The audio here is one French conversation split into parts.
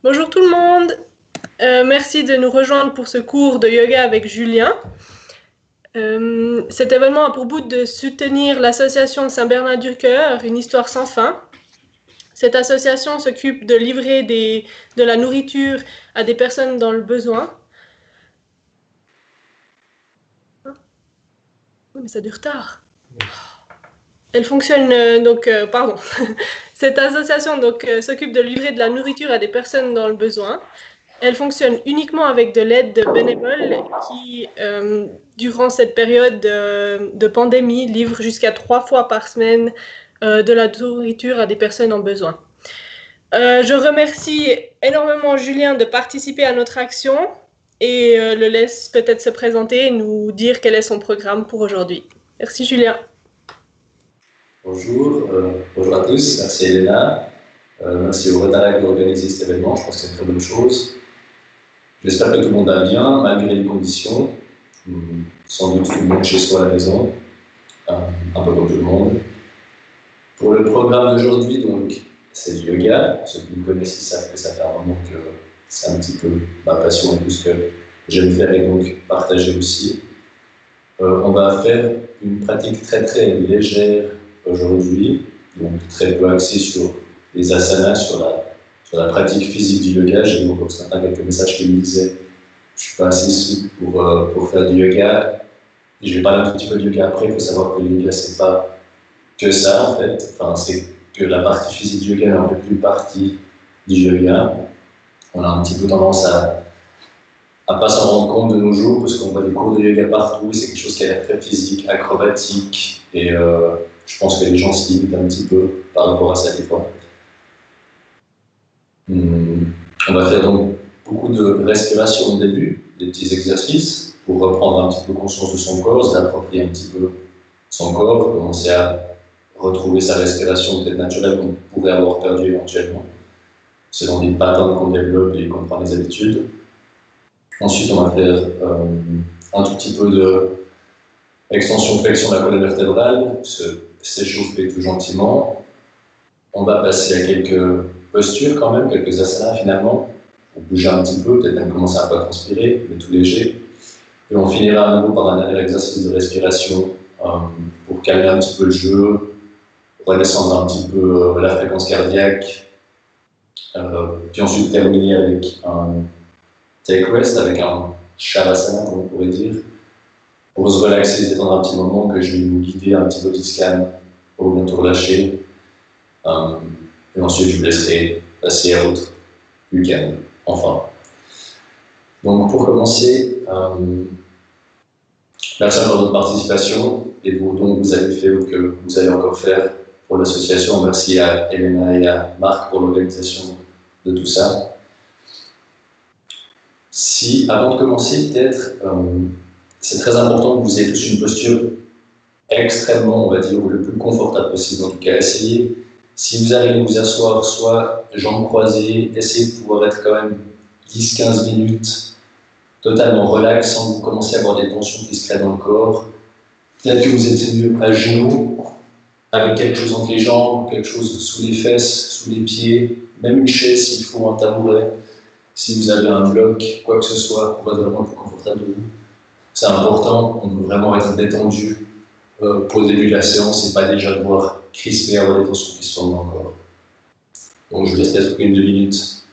Bonjour tout le monde, merci de nous rejoindre pour ce cours de yoga avec Julien. Cet événement a pour but de soutenir l'association Saint-Bernard du Cœur, une histoire sans fin. Cette association s'occupe de livrer de la nourriture à des personnes dans le besoin. Oui, mais ça dure tard. Elle fonctionne Cette association s'occupe de livrer de la nourriture à des personnes dans le besoin. Elle fonctionne uniquement avec de l'aide de bénévoles qui, durant cette période de pandémie, livrent jusqu'à 3 fois par semaine de la nourriture à des personnes en besoin. Je remercie énormément Julien de participer à notre action et le laisse peut-être se présenter et nous dire quel est son programme pour aujourd'hui. Merci Julien. Bonjour, bonjour à tous, merci Elena, merci au Rotaract d'organiser cet événement, je pense que c'est une très bonne chose. J'espère que tout le monde va bien, malgré les conditions, sans doute tout le monde chez soi à la maison, un peu comme tout le monde. Pour le programme d'aujourd'hui, donc, c'est du yoga. Ceux qui me connaissent savent que ça fait un moment que c'est un petit peu ma passion et tout ce que j'aime faire et donc partager aussi. On va faire une pratique très très légère aujourd'hui, donc très peu axée sur les asanas, sur la pratique physique du yoga. J'ai vu encore ce matin quelques messages qui me disaient je ne suis pas assez souple pour faire du yoga. Et je vais parler un tout petit peu de yoga après. Il faut savoir que le yoga, c'est pas que ça en fait. Enfin, c'est que la partie physique du yoga n'est un peu plus partie du yoga. On a un petit peu tendance à pas s'en rendre compte de nos jours parce qu'on voit des cours de yoga partout. C'est quelque chose qui a l'air très physique, acrobatique. Et je pense que les gens se limitent un petit peu par rapport à ça des fois. On va faire donc beaucoup de respiration au début, des petits exercices pour reprendre un petit peu conscience de son corps, s'approprier un petit peu son corps, commencer à retrouver sa respiration peut-être naturelle qu'on pourrait avoir perdue éventuellement, selon des patterns qu'on développe et qu'on prend des habitudes. Ensuite, on va faire un tout petit peu de extension-flexion de la colonne vertébrale, s'échauffer tout gentiment. On va passer à quelques postures quand même, quelques asanas finalement, pour bouger un petit peu, peut-être même commencer à pas transpirer, mais tout léger. Et on finira à nouveau par un dernier exercice de respiration pour calmer un petit peu le jeu, redescendre un petit peu la fréquence cardiaque, puis ensuite terminer avec un take rest, avec un shavasana, comme on pourrait dire, pour se relaxer, se détendre un petit moment, que je vais vous guider un petit peu du scan pour bientôt relâcher. Et ensuite, je vous laisserai passer à autre, plus calme, enfin. Donc, pour commencer, merci encore de votre participation et vos dons que vous avez fait ou que vous allez encore faire pour l'association. Merci à Elena et à Marc pour l'organisation de tout ça. Avant de commencer, peut-être, c'est très important que vous ayez tous une posture extrêmement, on va dire, le plus confortable possible. En tout cas, essayez, si vous arrivez à vous asseoir, soit jambes croisées, essayez de pouvoir être quand même 10-15 minutes totalement relax, sans que vous commenciez à avoir des tensions qui se créent dans le corps. Peut-être que vous êtes mieux à genoux, avec quelque chose entre les jambes, quelque chose sous les fesses, sous les pieds, même une chaise s'il faut, un tabouret. Si vous avez un bloc, quoi que ce soit, pour être vraiment le plus confortable de vous. C'est important, on veut vraiment être détendu pour le début de la séance et pas déjà devoir crisper, avoir des tensions qui se forment dans le corps. Donc je vous laisse peut-être 1-2 minutes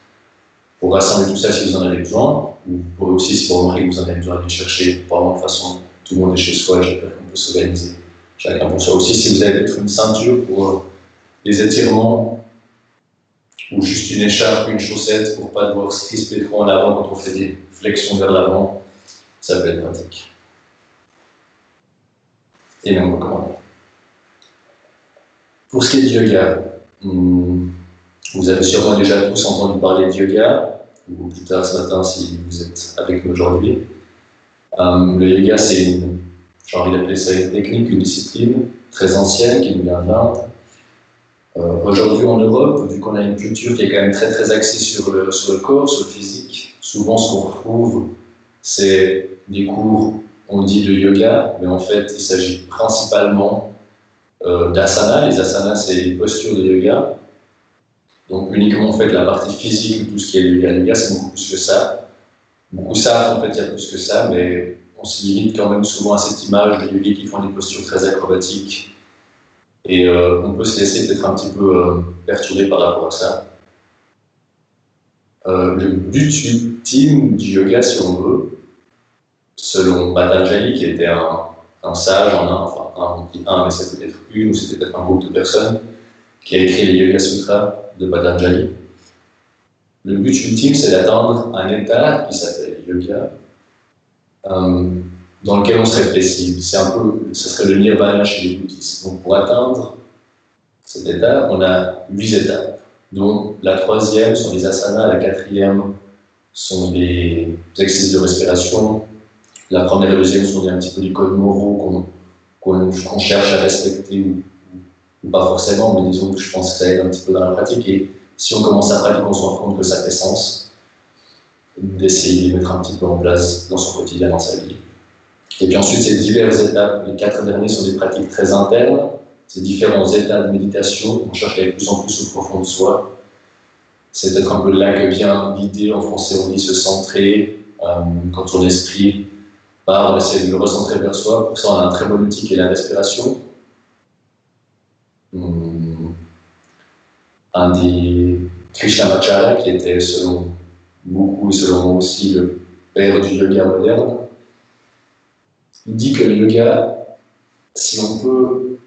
pour rassembler tout ça si vous en avez besoin, ou vous pourrez aussi, si vous remarquez que vous en avez besoin, aller chercher, probablement de toute façon, tout le monde est chez soi, j'espère qu'on peut s'organiser chacun pour soi. Aussi, si vous avez peut-être une ceinture pour les étirements, ou juste une écharpe, une chaussette, pour ne pas devoir se crisper trop en avant quand on fait des flexions vers l'avant, ça peut être pratique. Et même recommandé. Pour ce qui est du yoga, vous avez sûrement déjà tous entendu parler de yoga, ou plus tard ce matin si vous êtes avec nous aujourd'hui. Le yoga, c'est j'ai envie d'appeler ça une technique, une discipline très ancienne qui nous vient d'Inde. Aujourd'hui en Europe, vu qu'on a une culture qui est quand même très très axée sur le corps, sur le physique, souvent ce qu'on retrouve, c'est des cours, on dit de yoga, mais en fait il s'agit principalement d'asana. Les asanas, c'est les postures de yoga. Donc uniquement en fait la partie physique, tout ce qui est yoga, c'est beaucoup plus que ça. Beaucoup ça, en fait, il y a plus que ça, mais on se limite quand même souvent à cette image de yogis qui font des postures très acrobatiques. Et on peut se laisser peut-être un petit peu perturbé par rapport à ça. Le but ultime du yoga, si on veut, selon Patanjali, qui était un sage en Inde, enfin un, mais c'était peut-être une ou c'était peut-être un groupe de personnes, qui a écrit les Yoga Sutras de Patanjali. Le but ultime, c'est d'atteindre un état qui s'appelle yoga, dans lequel on serait paisible. Ce serait le nirvana chez les bouddhistes. Donc pour atteindre cet état, on a 8 étapes. Donc la troisième sont les asanas, la quatrième sont les exercices de respiration, la première et la deuxième sont un petit peu du code moraux qu'on cherche à respecter ou pas forcément, mais disons que je pense que ça aide un petit peu dans la pratique. Et si on commence à pratiquer, on se rend compte que ça fait sens d'essayer de les mettre un petit peu en place dans son quotidien, dans sa vie. Et puis ensuite, ces diverses étapes, les 4 derniers sont des pratiques très internes, ces différents états de méditation, on cherche à aller de plus en plus au profond de soi. C'est peut-être un peu là que vient l'idée, en français on dit se centrer, quand son esprit part, on essaie de le recentrer vers soi. Pour ça, on a un très bon outil qui est la respiration. Un des Krishnamacharya, qui était selon beaucoup et selon moi aussi le père du yoga moderne, il dit que le yoga, si on peut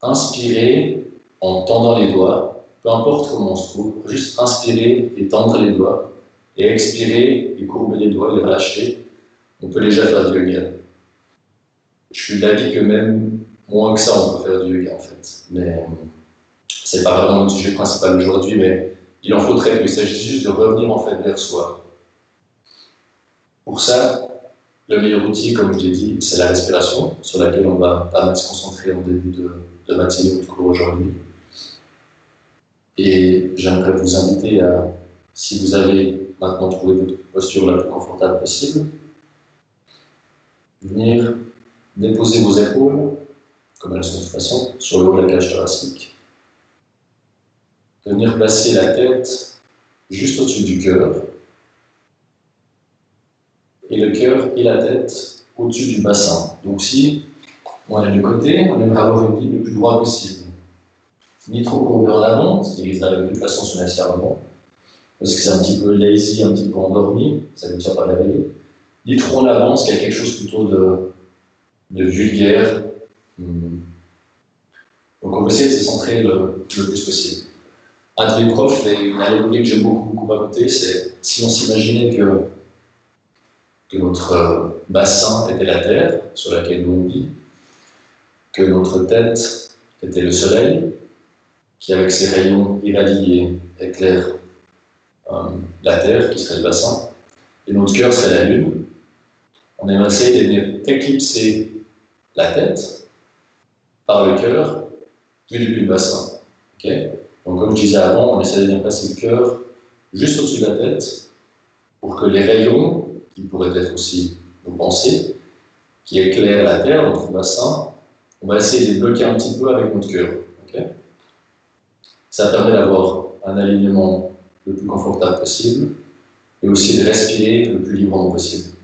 inspirer en tendant les doigts, peu importe comment on se trouve, juste inspirer et tendre les doigts, et expirer et courber les doigts et les relâcher, on peut déjà faire du yoga. Je suis d'avis que même moins que ça, on peut faire du yoga en fait. Mais c'est pas vraiment le sujet principal aujourd'hui, mais il en faut très peu. Il s'agit juste de revenir en fait vers soi. Pour ça, le meilleur outil, comme je l'ai dit, c'est la respiration, sur laquelle on va pas mal se concentrer en début de matinée ou de cours aujourd'hui. Et j'aimerais vous inviter à, si vous avez maintenant trouvé votre posture la plus confortable possible, venir déposer vos épaules, comme elles sont de toute façon, sur le haut de la cage thoracique. De venir placer la tête juste au-dessus du cœur, et le cœur et la tête au-dessus du bassin. Donc si on est du côté, on aimerait avoir une ligne le plus droite possible. Ni trop courbé en avant, ce qui risque d'arriver de façon sur l'escarpement, parce que c'est un petit peu lazy, un petit peu endormi, ça ne veut dire pas réveiller. Ni trop en avant, parce qu'il y a quelque chose plutôt de vulgaire. Donc on va essayer de se centrer le plus possible. Un des profs, une analogie que j'aime beaucoup à côté, c'est si on s'imaginait que notre bassin était la terre sur laquelle nous on vit, que notre tête était le soleil, qui avec ses rayons irradie et éclaire la terre, qui serait le bassin, et notre cœur serait la lune. On aimerait essayer de venir éclipser la tête par le cœur, puis depuis le bassin. Okay. Donc comme je disais avant, on essaie de venir passer le cœur juste au-dessus de la tête, pour que les rayons, qui pourraient être aussi nos pensées, qui éclairent la terre, notre bassin, on va essayer de les bloquer un petit peu avec notre cœur. Okay. Ça permet d'avoir un alignement le plus confortable possible et aussi de respirer le plus librement possible.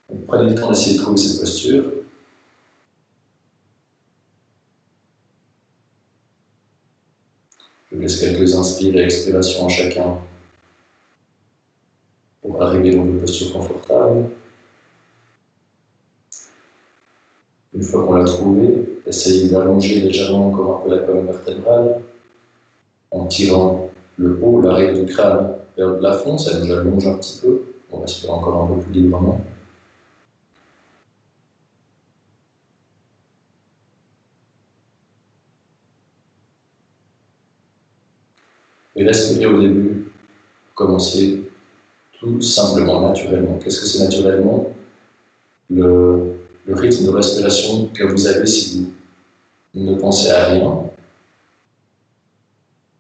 Donc, prenez le temps d'essayer de trouver cette posture. Je laisse quelques inspires et expirations à chacun pour arriver dans une posture confortable. Une fois qu'on l'a trouvé, essayez d'allonger légèrement encore un peu la colonne vertébrale en tirant le haut, l'arrière du crâne vers le plafond, ça nous allonge un petit peu. On respire encore un peu plus librement. Et respirer au début, commencer tout simplement, naturellement. Qu'est-ce que c'est naturellement? Le rythme de respiration que vous avez si vous ne pensez à rien.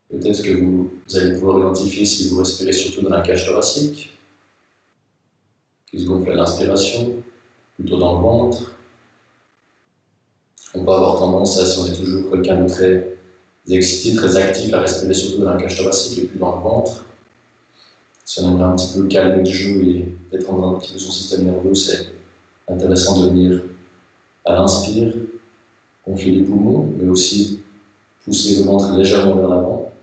Peut-être que vous allez pouvoir identifier si vous respirez surtout dans la cage thoracique, qui se gonfle à l'inspiration, plutôt dans le ventre. On peut avoir tendance à, si on est toujours quelqu'un de très des exercices très actifs à respirer surtout dans la cage thoracique et puis dans le ventre. Si on aimerait un petit peu calmer le jeu et détendre un petit peu son système nerveux, c'est intéressant de venir à l'inspire, gonfler les poumons, mais aussi pousser le ventre légèrement vers l'avant.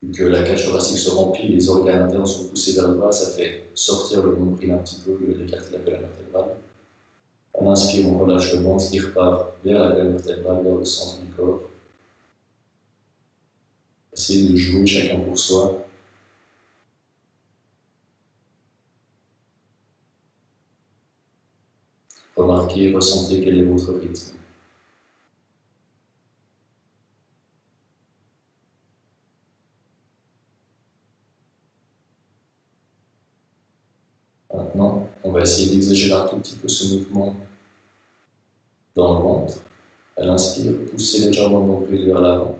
Vu que la cage thoracique se remplit, les organes internes sont poussés vers le bas, ça fait sortir le nombril un petit peu, l'écarter la colonne vertébrale. À l'inspire, on relâche le ventre qui repart vers la colonne vertébrale, vers le centre du corps. Essayez de jouer chacun pour soi. Remarquez, ressentez quel est votre rythme. Maintenant, on va essayer d'exagérer un tout petit peu ce mouvement dans le ventre. À l'inspire, poussez légèrement le nombril vers l'avant.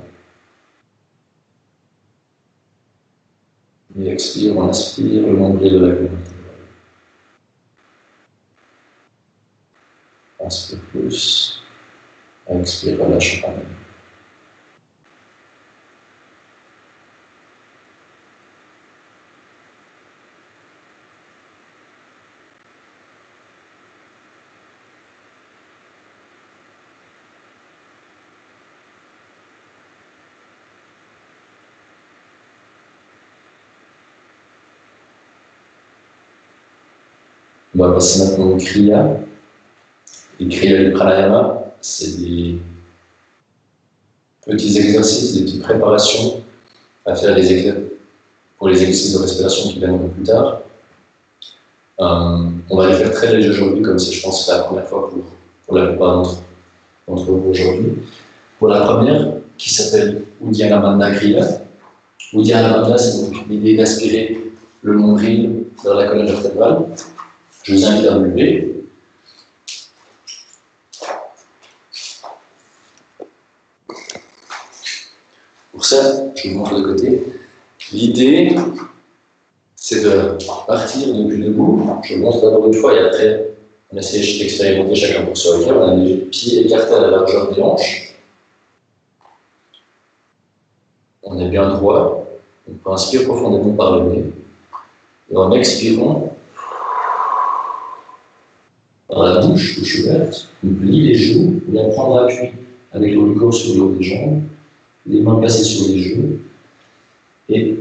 Et expire, on inspire le nombril de la colonne vertébrale. Inspire plus. Expire, relâche quand même. On va passer maintenant au Kriya. Les Kriya et le Pranayama, c'est des petits exercices, des petites préparations à faire pour les exercices de respiration qui viennent un peu plus tard. On va les faire très léger aujourd'hui, comme c'est, je pense, la première fois pour la plupart d'entre vous aujourd'hui. Pour la première, qui s'appelle Uddiyana Bandha Kriya. Uddiyana Bandha, c'est donc l'idée d'aspirer le nombril vers la colonne vertébrale. Je vous invite à vous lever. Pour ça, je vous montre de côté. L'idée, c'est de partir depuis debout. Je vous montre d'abord une fois, et après, on essaie d'expérimenter chacun pour soi. On a les pieds écartés à la largeur des hanches. On est bien droit. On inspire profondément par le nez. Et en expirant, par la bouche ouverte, on plie les genoux, on vient prendre appui avec le haut du corps sur le haut des jambes, les mains placées sur les genoux, et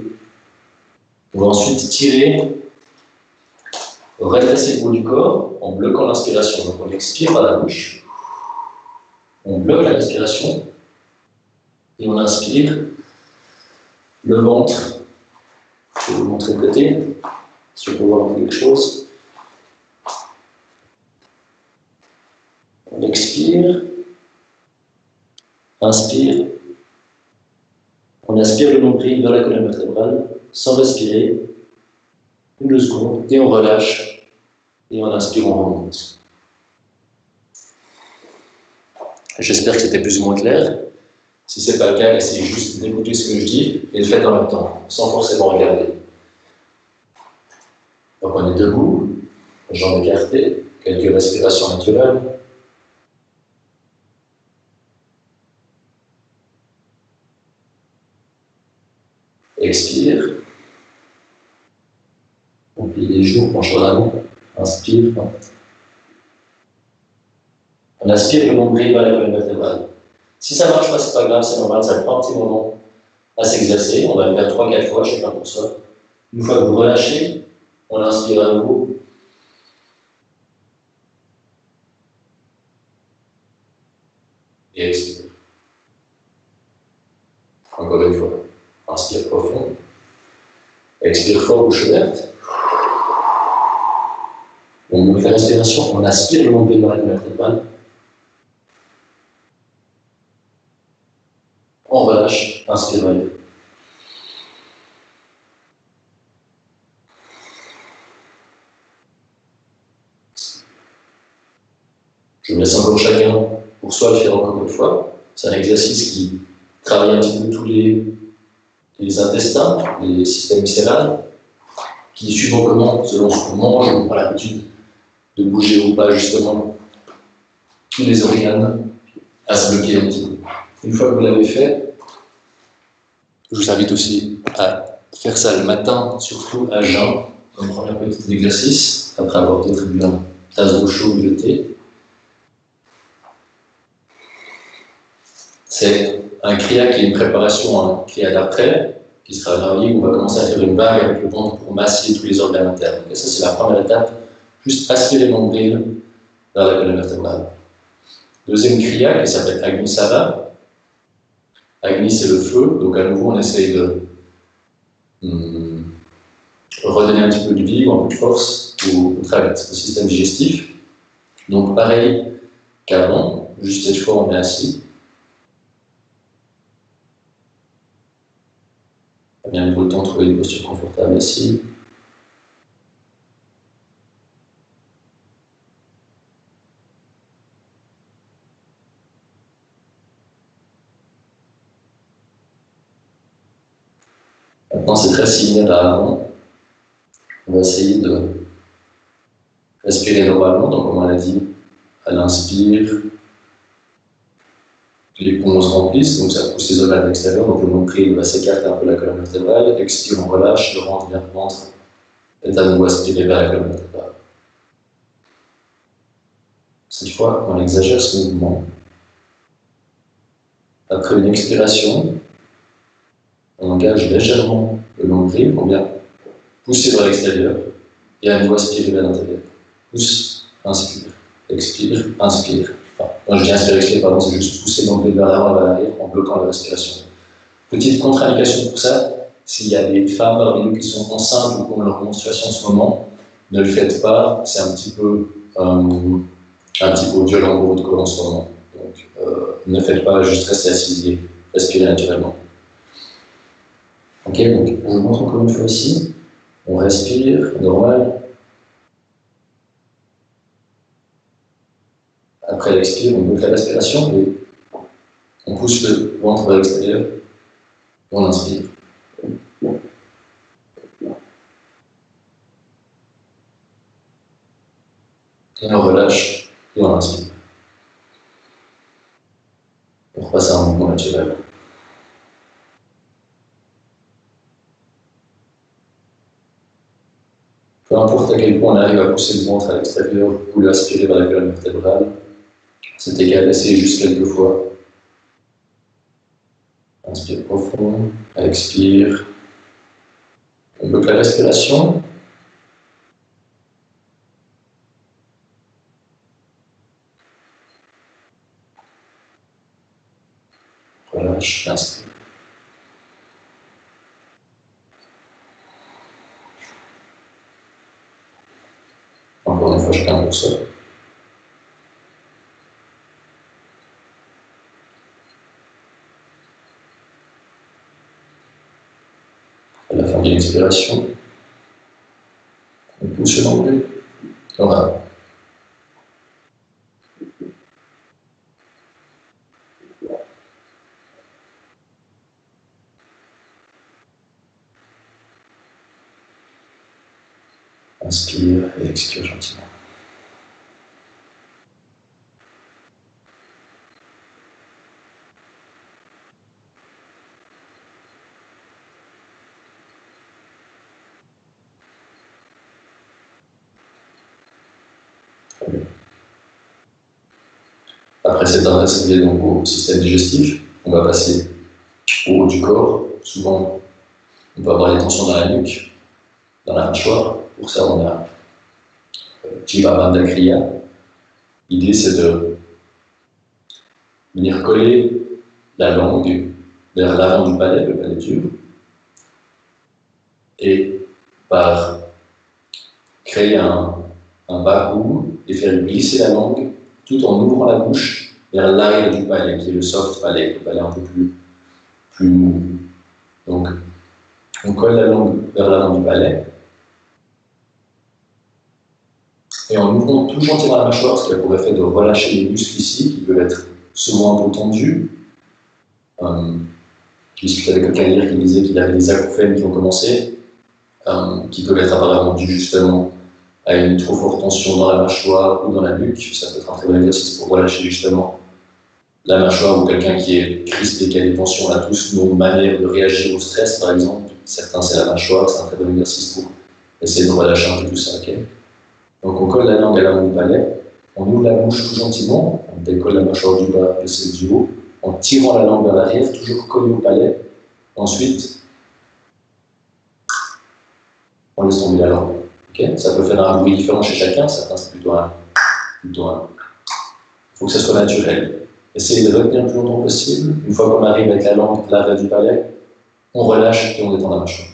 on va ensuite tirer, redresser le haut du corps en bloquant l'inspiration. Donc on expire par la bouche, on bloque la respiration, et on inspire le ventre. Je vais vous montrer de côté, si on peut voir quelque chose. On expire, inspire, on aspire le nombril vers la colonne vertébrale, sans respirer, 1 ou 2 secondes, et on relâche, et on inspire, on remonte. J'espère que c'était plus ou moins clair. Si ce n'est pas le cas, essayez juste d'écouter ce que je dis, et le faites en même temps, sans forcément regarder. Donc on est debout, jambes écartées, quelques respirations naturelles. Expire. On plie les genoux, penche en avant. Inspire. On aspire le nombril vers la colonne vertébrale. Si ça ne marche pas, c'est pas grave, c'est normal, ça prend un petit moment à s'exercer. On va le faire 3-4 fois, chacun pour soi. Une fois que vous relâchez, on inspire à nouveau. Et expire. Encore une fois. Inspire profond. Expire fort, bouche ouverte. On bloque la respiration, on aspire le nombril vers la colonne vertébrale. On relâche, inspirez. Je vous laisse encore chacun pour soi le faire encore une fois. C'est un exercice qui travaille un petit peu tous les intestins, les systèmes viscérales, qui suivant comment, selon ce qu'on mange, on prend l'habitude de bouger ou pas justement tous les organes à se bloquer un petit peu. Une fois que vous l'avez fait, je vous invite aussi à faire ça le matin, surtout à jeun, comme premier petit exercice, après avoir peut-être bu une tasse d'eau chaude de thé. C'est un kriya qui est une préparation à un kriya d'après, qui sera merveilleux, où on va commencer à faire une vague avec le ventre pour massifier tous les organes internes. Et ça, c'est la première étape, juste aspirer le nombril vers la colonne vertébrale. Deuxième kriya, qui s'appelle Agni Sava. Agni, c'est le feu, donc à nouveau, on essaye de redonner un petit peu de vie ou un peu de force au système digestif. Donc pareil qu'avant, juste cette fois, on est assis. Bien le temps de trouver une posture confortable ici. Maintenant, c'est très similaire à avant. On va essayer de respirer normalement. Donc, comme on l'a dit, à l'inspire, les poumons se remplissent, donc ça pousse les organes à l'extérieur. Donc, le nombril va s'écarter un peu la colonne vertébrale. Expire, on relâche, le ventre vient ventre. Et à nouveau aspirer vers la colonne vertébrale. Cette fois, on exagère ce mouvement. Après une expiration, on engage légèrement le nombril pour bien pousser vers l'extérieur et à nouveau aspirer vers l'intérieur. Pousse, inspire, expire, inspire. Enfin, quand je dis inspire, expire, pardon, c'est juste pousser le nombril vers l'avant et vers l'arrière en bloquant la respiration. Petite contre-indication pour ça, s'il y a des femmes parmi nous qui sont enceintes ou qui ont leur menstruation en ce moment, ne le faites pas, c'est un petit peu violent pour votre corps en ce moment. Donc, ne faites pas, juste restez assis, respirez naturellement. Ok, donc je vous montre encore une fois ici. On respire, normal. Après l'expire, on bloque la respiration et on pousse le ventre vers l'extérieur. On inspire. Et on relâche et on inspire. On repasse à un mouvement naturel. Peu importe à quel point on arrive à pousser le ventre à l'extérieur ou l'aspirer vers la colonne vertébrale, c'est égal, essayez juste quelques fois. Inspire profond, expire. On bloque la respiration. Relâche, inspire. Encore une fois, chacun pour soi. À la fin de l'expiration, on pousse le nombril. Voilà. Inspire et expire gentiment. Après cette adresse liée donc au système digestif, on va passer au haut du corps. Souvent, on peut avoir des tensions dans la nuque, dans la mâchoire. Pour ça, on a Jiva Bandha Kriya. L'idée, c'est de venir coller la langue vers l'avant du palais, le palais dur, et par créer un baroud et faire glisser la langue tout en ouvrant la bouche vers l'arrière du palais, qui est le soft palais, le palais un peu plus mou. Donc, on colle la langue vers l'avant du palais, et en ouvrant tout gentiment la mâchoire, ce qui a pour effet de relâcher les muscles ici, qui peuvent être souvent un peu tendus. Je discutais avec quelqu'un hier qui me disait qu'il avait des acouphènes qui ont commencé, qui peuvent être apparemment dus justement à une trop forte tension dans la mâchoire ou dans la nuque. Ça peut être un très bon exercice pour relâcher justement la mâchoire ou quelqu'un qui est crispé, qui a des tensions, on a tous nos manières de réagir au stress, par exemple. Certains, c'est la mâchoire, c'est un très bon exercice pour essayer de relâcher un peu tout ça. Okay. Donc, on colle la langue à l'avant du palais, on ouvre la bouche tout gentiment, on décolle la mâchoire du bas et celle du haut, en tirant la langue vers l'arrière, toujours collée au palais. Ensuite, on laisse tomber la langue. Okay. Ça peut faire un bruit différent chez chacun, certains, c'est plutôt un. Il faut que ça soit naturel. Essayez de retenir le plus longtemps possible. Une fois qu'on arrive avec la langue à l'arrière du palais, on relâche et on détend la mâchoire.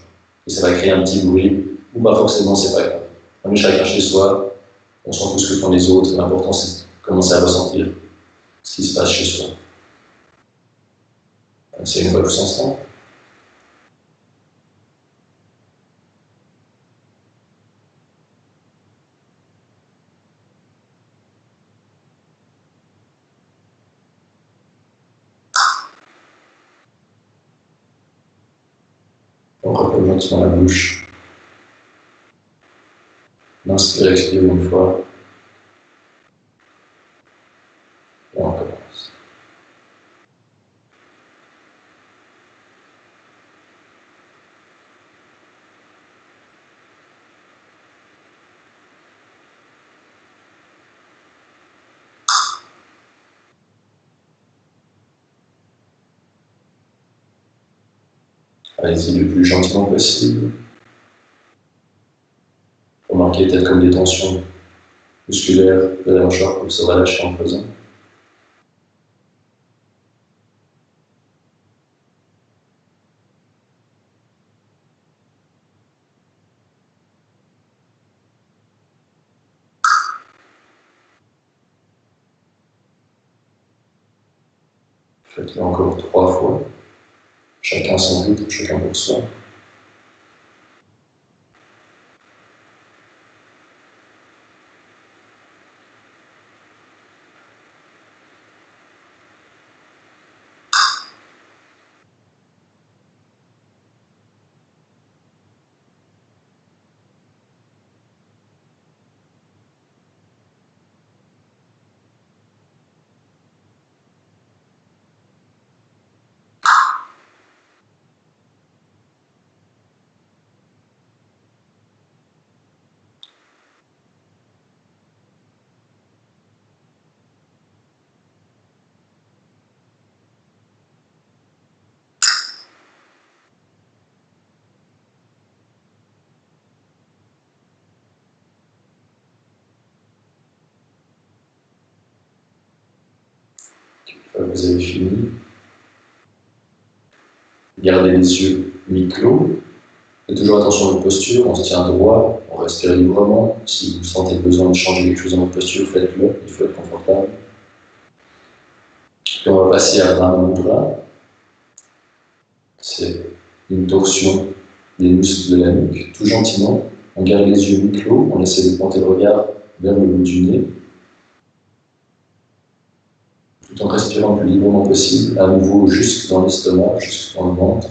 Et ça va créer un petit bruit, ou pas forcément, c'est pas grave. On est chacun chez soi, on sent tout ce que font les autres, l'important c'est de commencer à ressentir ce qui se passe chez soi. C'est une fois tous ensemble. On recommence dans la bouche. On inspire, expire une fois. Et on recommence. Allez-y le plus gentiment possible. Remarquez peut-être comme des tensions musculaires de la mâchoire pour se relâcher en faisant. Faites-le encore 3 fois. Chacun son rythme, chacun pour soi. Vous avez fini. Gardez les yeux mi-clos. Faites toujours attention à votre posture, on se tient droit, on respire librement. Si vous sentez besoin de changer quelque chose dans votre posture, faites-le, il faut être confortable. Puis on va passer à Brahma Mudra. C'est une torsion des muscles de la nuque. Tout gentiment, on garde les yeux mi-clos, on essaie de pointer le regard vers le bout du nez, tout en respirant le plus librement possible, à nouveau jusque dans l'estomac, jusque dans le ventre.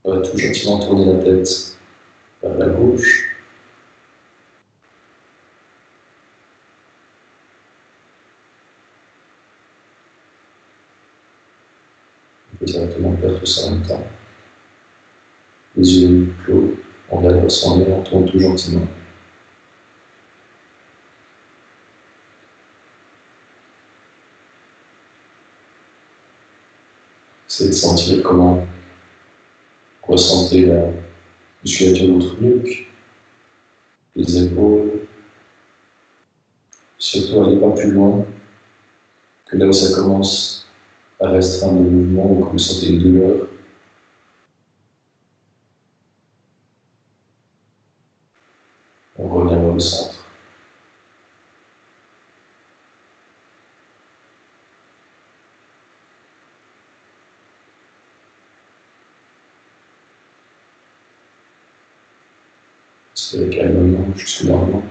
On va tout gentiment tourner la tête vers la gauche. On peut directement faire tout ça en même temps. Les yeux clos, on regarde son nez, on tourne tout gentiment. C'est de sentir comment ressentez la musculature de votre nuque, les épaules. Surtout, allez pas plus loin que là où ça commence à restreindre le mouvement ou que vous sentez une douleur. On revient vers le centre. C'est calmement jusque dans le ventre.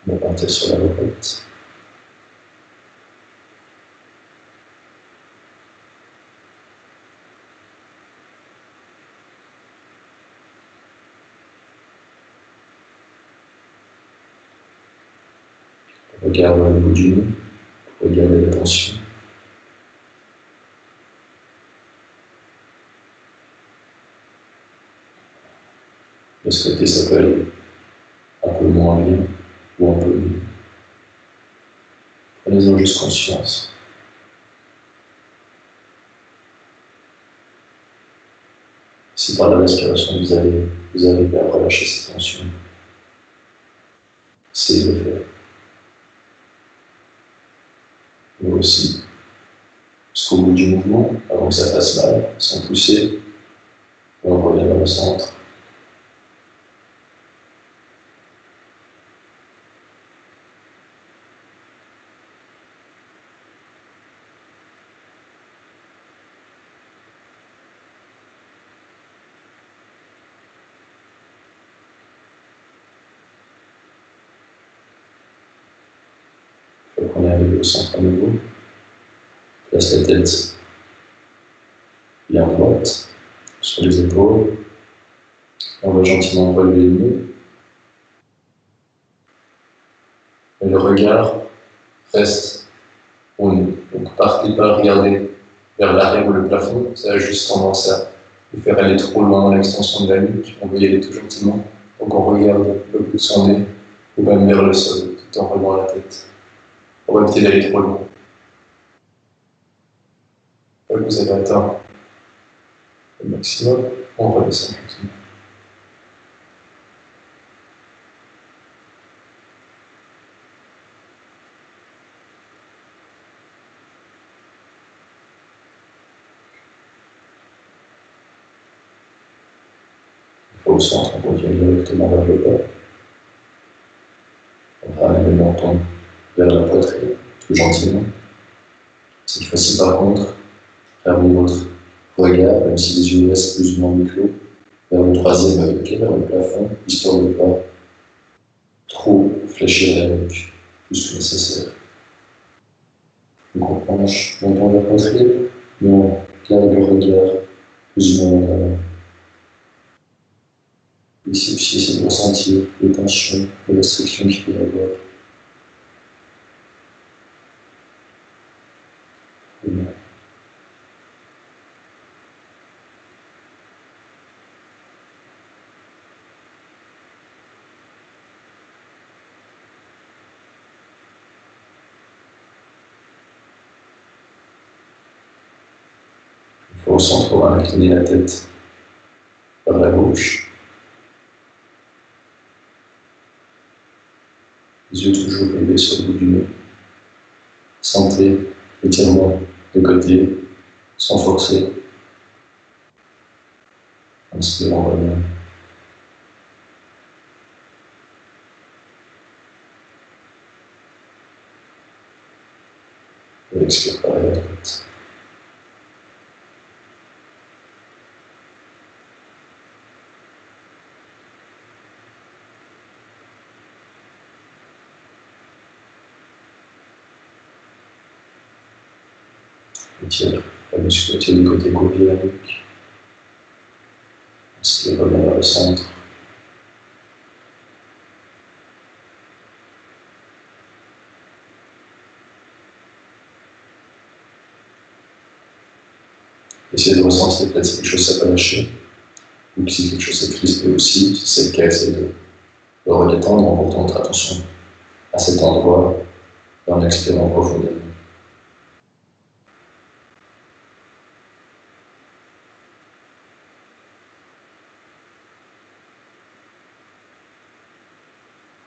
On va partir sur la retraite. Regarde le bout du nez, regarde l'attention. De ce côté, ça peut aller un peu moins bien ou un peu mieux. Prenez-en juste conscience. Si par la respiration vous arrivez à relâcher cette tension, essayez de le faire. Vous aussi, jusqu'au bout du mouvement, avant que ça fasse mal, sans pousser, on revient dans le centre. Une fois qu'on est arrivé au centre à nouveau, place la tête bien droite sur les épaules. On va gentiment relever le nez. Et le regard reste au nez. Donc partez pas regarder vers l'arrière ou le plafond, ça a juste tendance à vous faire aller trop loin dans l'extension de la nuque. On veut y aller tout gentiment. Donc on regarde le bout de son nez ou même vers le sol tout en relevant la tête. On va éviter d'aller trop loin. Une fois que vous avez atteint le maximum, on redescend gentiment. Au centre, on revient directement vers le bas. On ramène le menton vers la poitrine, tout gentiment. Cette fois-ci, par contre, fermez votre regard, même si les yeux restent plus ou moins clos, vers le troisième œil, vers le plafond, histoire de ne pas trop fléchir la nuque, plus que nécessaire. Donc on penche menton vers la poitrine, mais on garde le regard plus ou moins en avant. Ici aussi, c'est de ressentir les tensions, les restrictions qu'il peut y avoir. Au centre, on va incliner la tête vers la gauche. Les yeux toujours levés sur le bout du nez. Sentez l'étirement de côté, sans forcer. Inspirant vraiment. Et expire par la droite. Étire la musculature du côté gauche de la nuque. Inspire, revient vers le centre. Essayez de ressentir peut-être si quelque chose s'est pas lâché, ou si quelque chose s'est crispé aussi. Si c'est le cas, essayez de le redétendre en portant votre attention à cet endroit et en expirant profondément.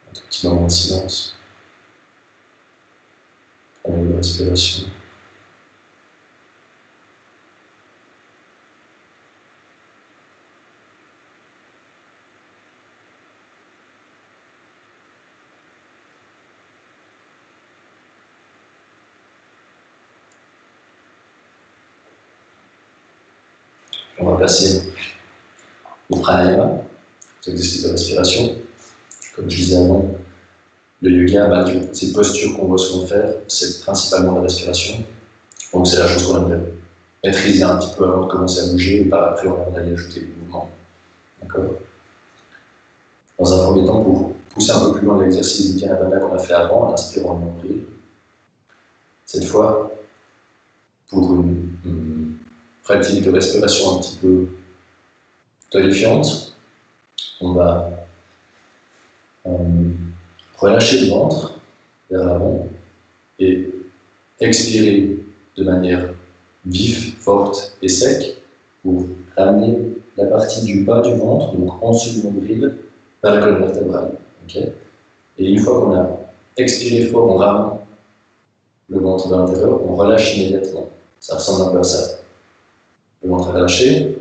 Un tout petit moment de silence. Prenez une respiration. On va passer au pranayama, aux exercices de respiration. Comme je disais avant, le yoga, ces postures qu'on va souvent faire, c'est principalement la respiration. Donc c'est la chose qu'on aimerait maîtriser un petit peu avant de commencer à bouger, et par après on va y ajouter le mouvement. D'accord ? Dans un premier temps, pour pousser un peu plus loin l'exercice du Dhyana qu'on a fait avant, en inspirant le nombril. Cette fois, pour une pratique de respiration un petit peu tonifiante, on va relâcher le ventre vers l'avant et expirer de manière vive, forte et sec pour ramener la partie du bas du ventre, donc en dessous du nombril, vers la colonne vertébrale. Okay, et une fois qu'on a expiré fort, on ramène le ventre vers l'intérieur, on relâche immédiatement. Ça ressemble un peu à ça. Le ventre est relâché.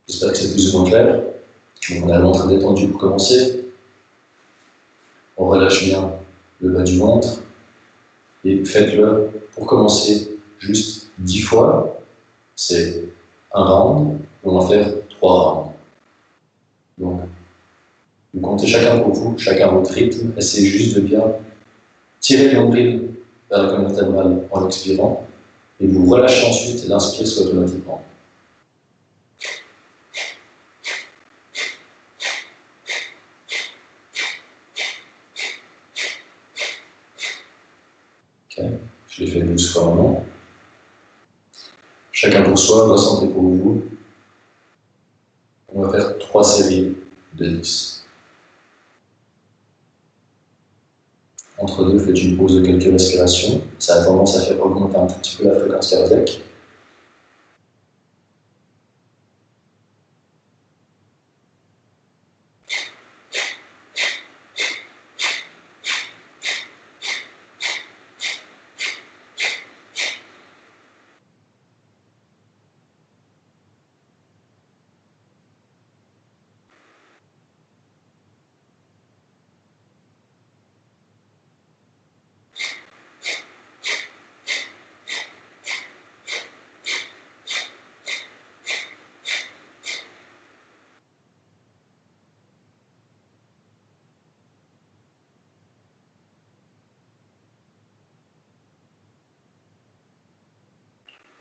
J'espère que c'est plus ou moins clair. Donc on a le ventre détendu pour commencer. On relâche bien le bas du ventre. Et faites-le pour commencer juste 10 fois. C'est un round. On va en faire 3 rounds. Donc, vous comptez chacun pour vous, chacun à votre rythme. Essayez juste de bien tirer le nombril vers la colonne vertébrale en expirant. Et vous relâchez ensuite et l'inspire soit automatiquement. Okay. Je l'ai fait 12 fois maintenant. Chacun pour soi, ressentez pour vous. On va faire 3 séries de 10. Entre deux, faites une pause de quelques respirations. Ça a tendance à faire augmenter un tout petit peu la fréquence cardiaque.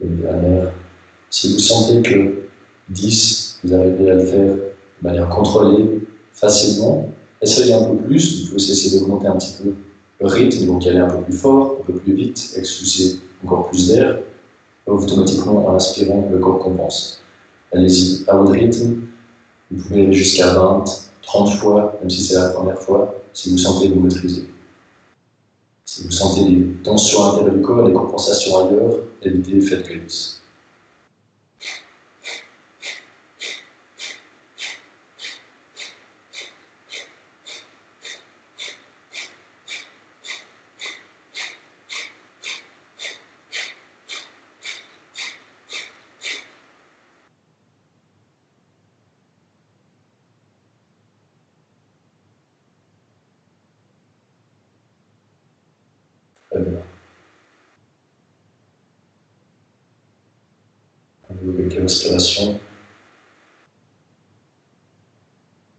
Une dernière. Si vous sentez que 10, vous arrivez à le faire de manière contrôlée, facilement, essayez un peu plus. Vous pouvez aussi essayer d'augmenter un petit peu le rythme, donc y aller un peu plus fort, un peu plus vite, expulser encore plus d'air. Automatiquement, en inspirant, le corps compense. Allez-y, à votre rythme. Vous pouvez aller jusqu'à 20, 30 fois, même si c'est la première fois, si vous sentez que vous maîtrisez. Si vous sentez des tensions à l'intérieur du corps, des compensations ailleurs, évitez, faites que 10. Très bien. Avec la respiration,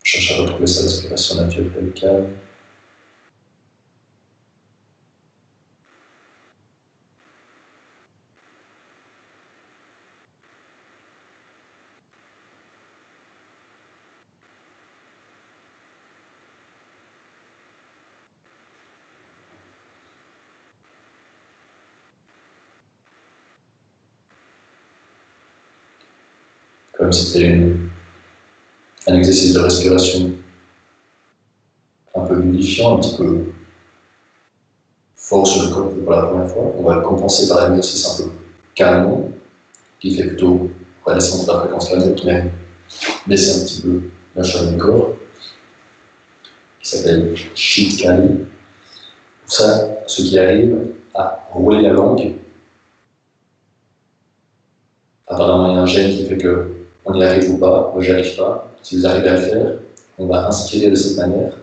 cherche à retrouver sa respiration naturelle et calme. Comme si c'était un exercice de respiration un peu ludifiant, un petit peu fort sur le corps pour la première fois. On va le compenser par un exercice un peu calme, qui fait plutôt redescendre la fréquence cardiaque, mais baisser un petit peu la chaleur du corps, qui s'appelle Shitkali. Pour ça, ceux qui arrivent à rouler la langue, apparemment il y a un gène qui fait qu'on y arrive ou pas, moi j'y arrive pas. Si vous arrivez à le faire, on va inspirer de cette manière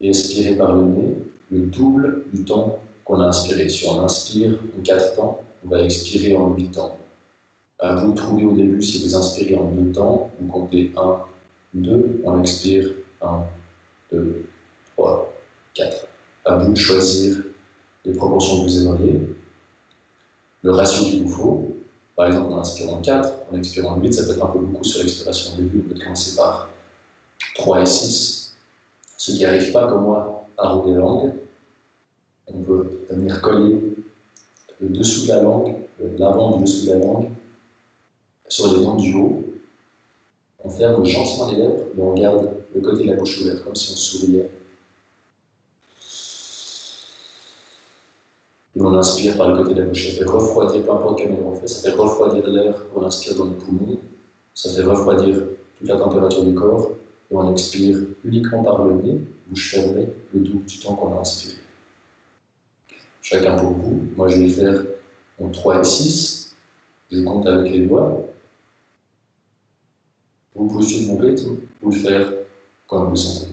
et expirer par le nez le double du temps qu'on a inspiré. Si on inspire en 4 temps, on va expirer en 8 temps. À vous de trouver au début, si vous inspirez en 2 temps, vous comptez 1, 2, on expire 1, 2, 3, 4. À vous de choisir les proportions que vous aimeriez, le ratio qu'il vous faut. par exemple, en inspirant 4, en expirant 8, ça peut être un peu beaucoup sur l'expiration au début. On peut commencer par 3 et 6. Ceux qui n'arrivent pas, comme moi, à rouler la langue, on peut venir coller le dessous de la langue, l'avant du dessous de la langue, sur les dents du haut. On ferme gentiment les lèvres, mais on garde le côté de la bouche ouverte, comme si on souriait. Et on inspire par le côté de la bouche. Ça fait refroidir, peu importe quelle on fait, ça fait refroidir l'air, on inspire dans les poumons, ça fait refroidir toute la température du corps, et on expire uniquement par le nez, bouche fermée, le double du temps qu'on a inspiré. Chacun pour vous. Moi, je vais faire en 3 et 6. Je compte avec les doigts. Vous pouvez suivre mon rythme ou le faire comme vous le sentez.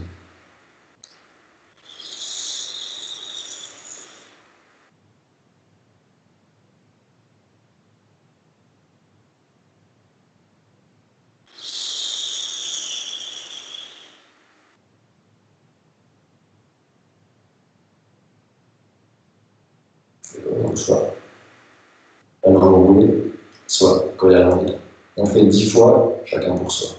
Donc, soit à l'enrouler, soit coller à l'enrouler. On fait 10 fois, chacun pour soi.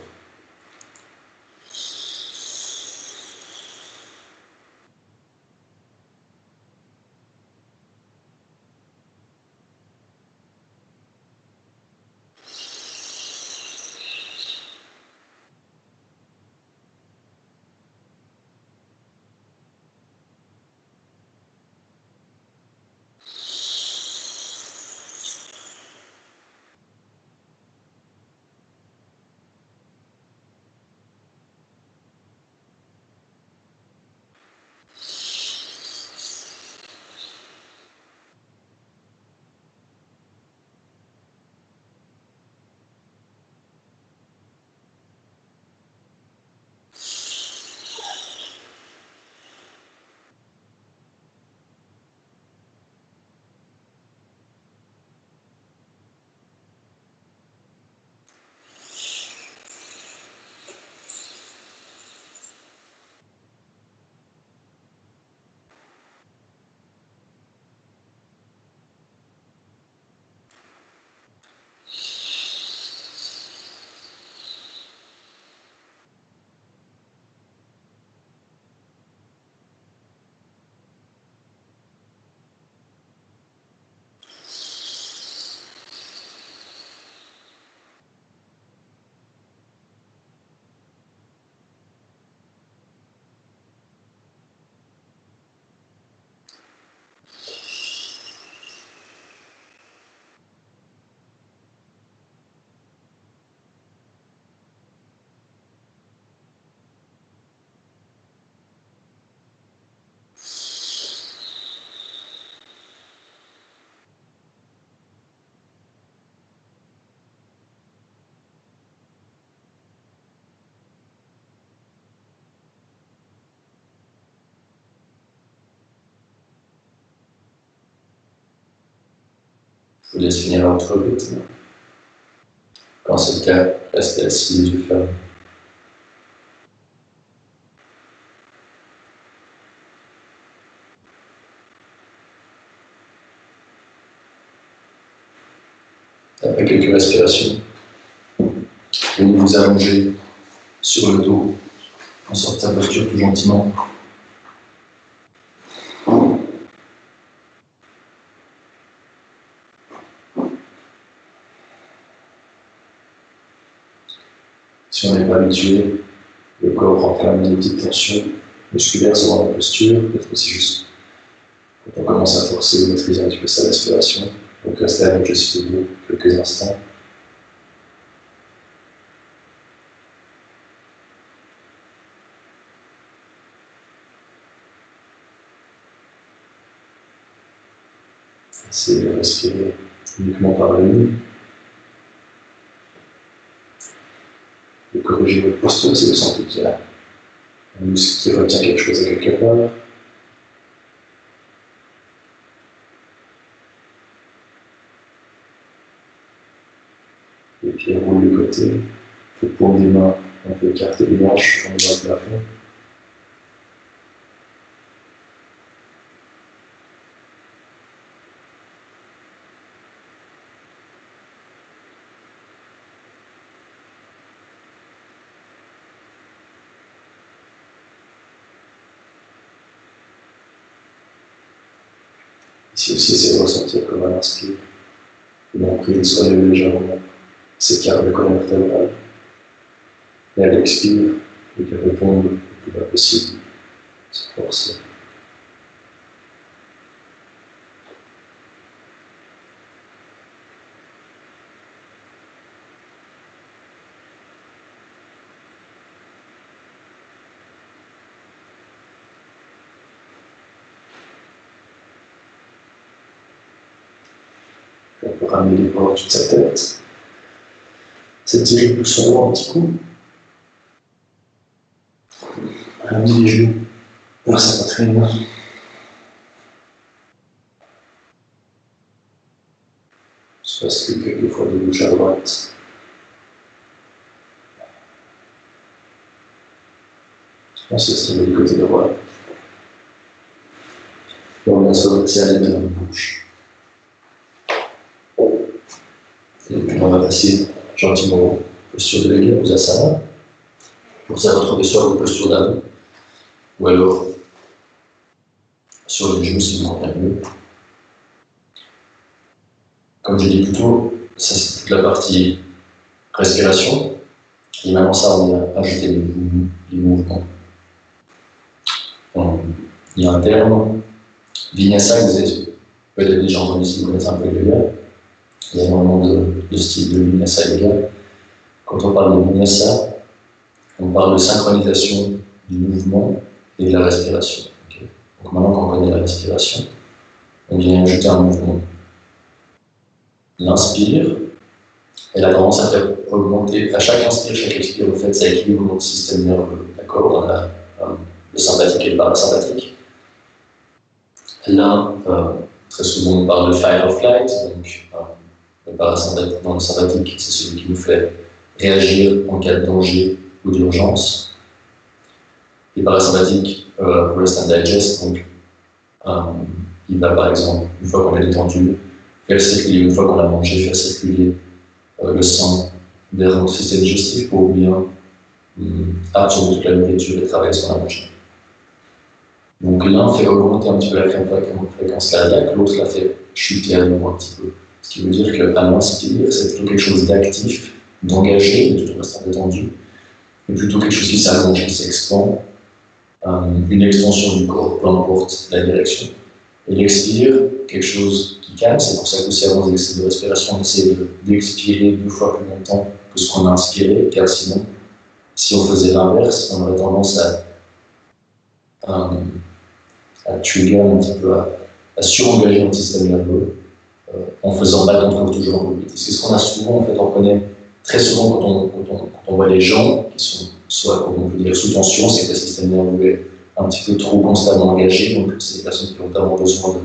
Je vous laisse finir à votre rythme. Quand c'est le cas, restez assis les yeux fermés. Après quelques respirations, venez vous allonger sur le dos, en sortant de sa posture tout gentiment. Si on n'est pas habitué, le corps renferme des petites tensions musculaires selon la posture, peut-être aussi juste quand on commence à forcer ou maîtriser un petit peu sa respiration. Donc restez avec le site debout quelques instants. Essayez de respirer uniquement par le nez. De corriger votre posture si vous sentez qu'il y a un muscle qui retient quelque chose à quelque part. Les pieds roulent de côté. Le paume des mains, on peut écarter les hanches en bas de plafond. Ici aussi, c'est ressentir comme un inspire. Et donc, il se relève légèrement, s'écarte de colonne vertébrale. Et elle expire, et qu'elle réponde le plus bas possible, sans forcer. On peut ramener les bras au-dessus de sa tête. S'étirer le son droit un petit coup. Ramener les genoux vers sa poitrine. Se bascule quelques fois de gauche à droite. On s'estime du côté droit. Et on va se aller dans la bouche. Et puis on va passer gentiment posture de l'égal, aux asanas, pour ça retrouver soit une posture d'âme, ou alors sur les genoux si vous convient mieux. Comme je l'ai dit plus tôt, ça c'est toute la partie respiration. Et maintenant ça, on va ajouter les mouvements. Il y a un terme, Vinyasa, vous avez peut-être déjà entendu si vous connaissez un peu le yoga. Il y a énormément de styles de Vinyasa yoga. Quand on parle de Vinyasa, on parle de synchronisation du mouvement et de la respiration. Okay. Donc maintenant qu'on connaît la respiration, on vient ajouter un mouvement. L'inspire, elle a tendance à faire augmenter, à chaque inspire, chaque expire, en fait, ça équilibre notre système nerveux. D'accord? On a le sympathique et le parasympathique. Là, très souvent, on parle de fight or flight, donc le parasympathique, dans le sympathique, c'est celui qui nous fait réagir en cas de danger ou d'urgence. Et parasympathique, rest and digest, donc il va par exemple, une fois qu'on est détendu, faire circuler, une fois qu'on a mangé, faire circuler le sang vers notre système digestif pour bien absorber toute la nourriture et travailler ce qu'on a mangé. Donc l'un fait augmenter un petit peu la fréquence cardiaque, l'autre la fait chuter à nouveau un petit peu. Ce qui veut dire qu'à l'inspire, c'est plutôt quelque chose d'actif, d'engagé, mais tout en restant détendu, et plutôt quelque chose qui s'allonge, qui s'expand, une extension du corps, peu importe la direction. Et l'expire, quelque chose qui calme, c'est pour ça qu'aussi avant des exercices de respiration, on essaie d'expirer 2 fois plus longtemps que ce qu'on a inspiré, car sinon, si on faisait l'inverse, on aurait tendance à trigger un petit peu, à surengager notre système nerveux en faisant battre notre corps toujours un peu vite. C'est ce qu'on a souvent, en fait, on connaît très souvent quand on voit les gens qui sont soit, comme on peut dire, sous tension, c'est que le système nerveux est un petit peu trop constamment engagé, donc c'est des personnes qui ont vraiment besoin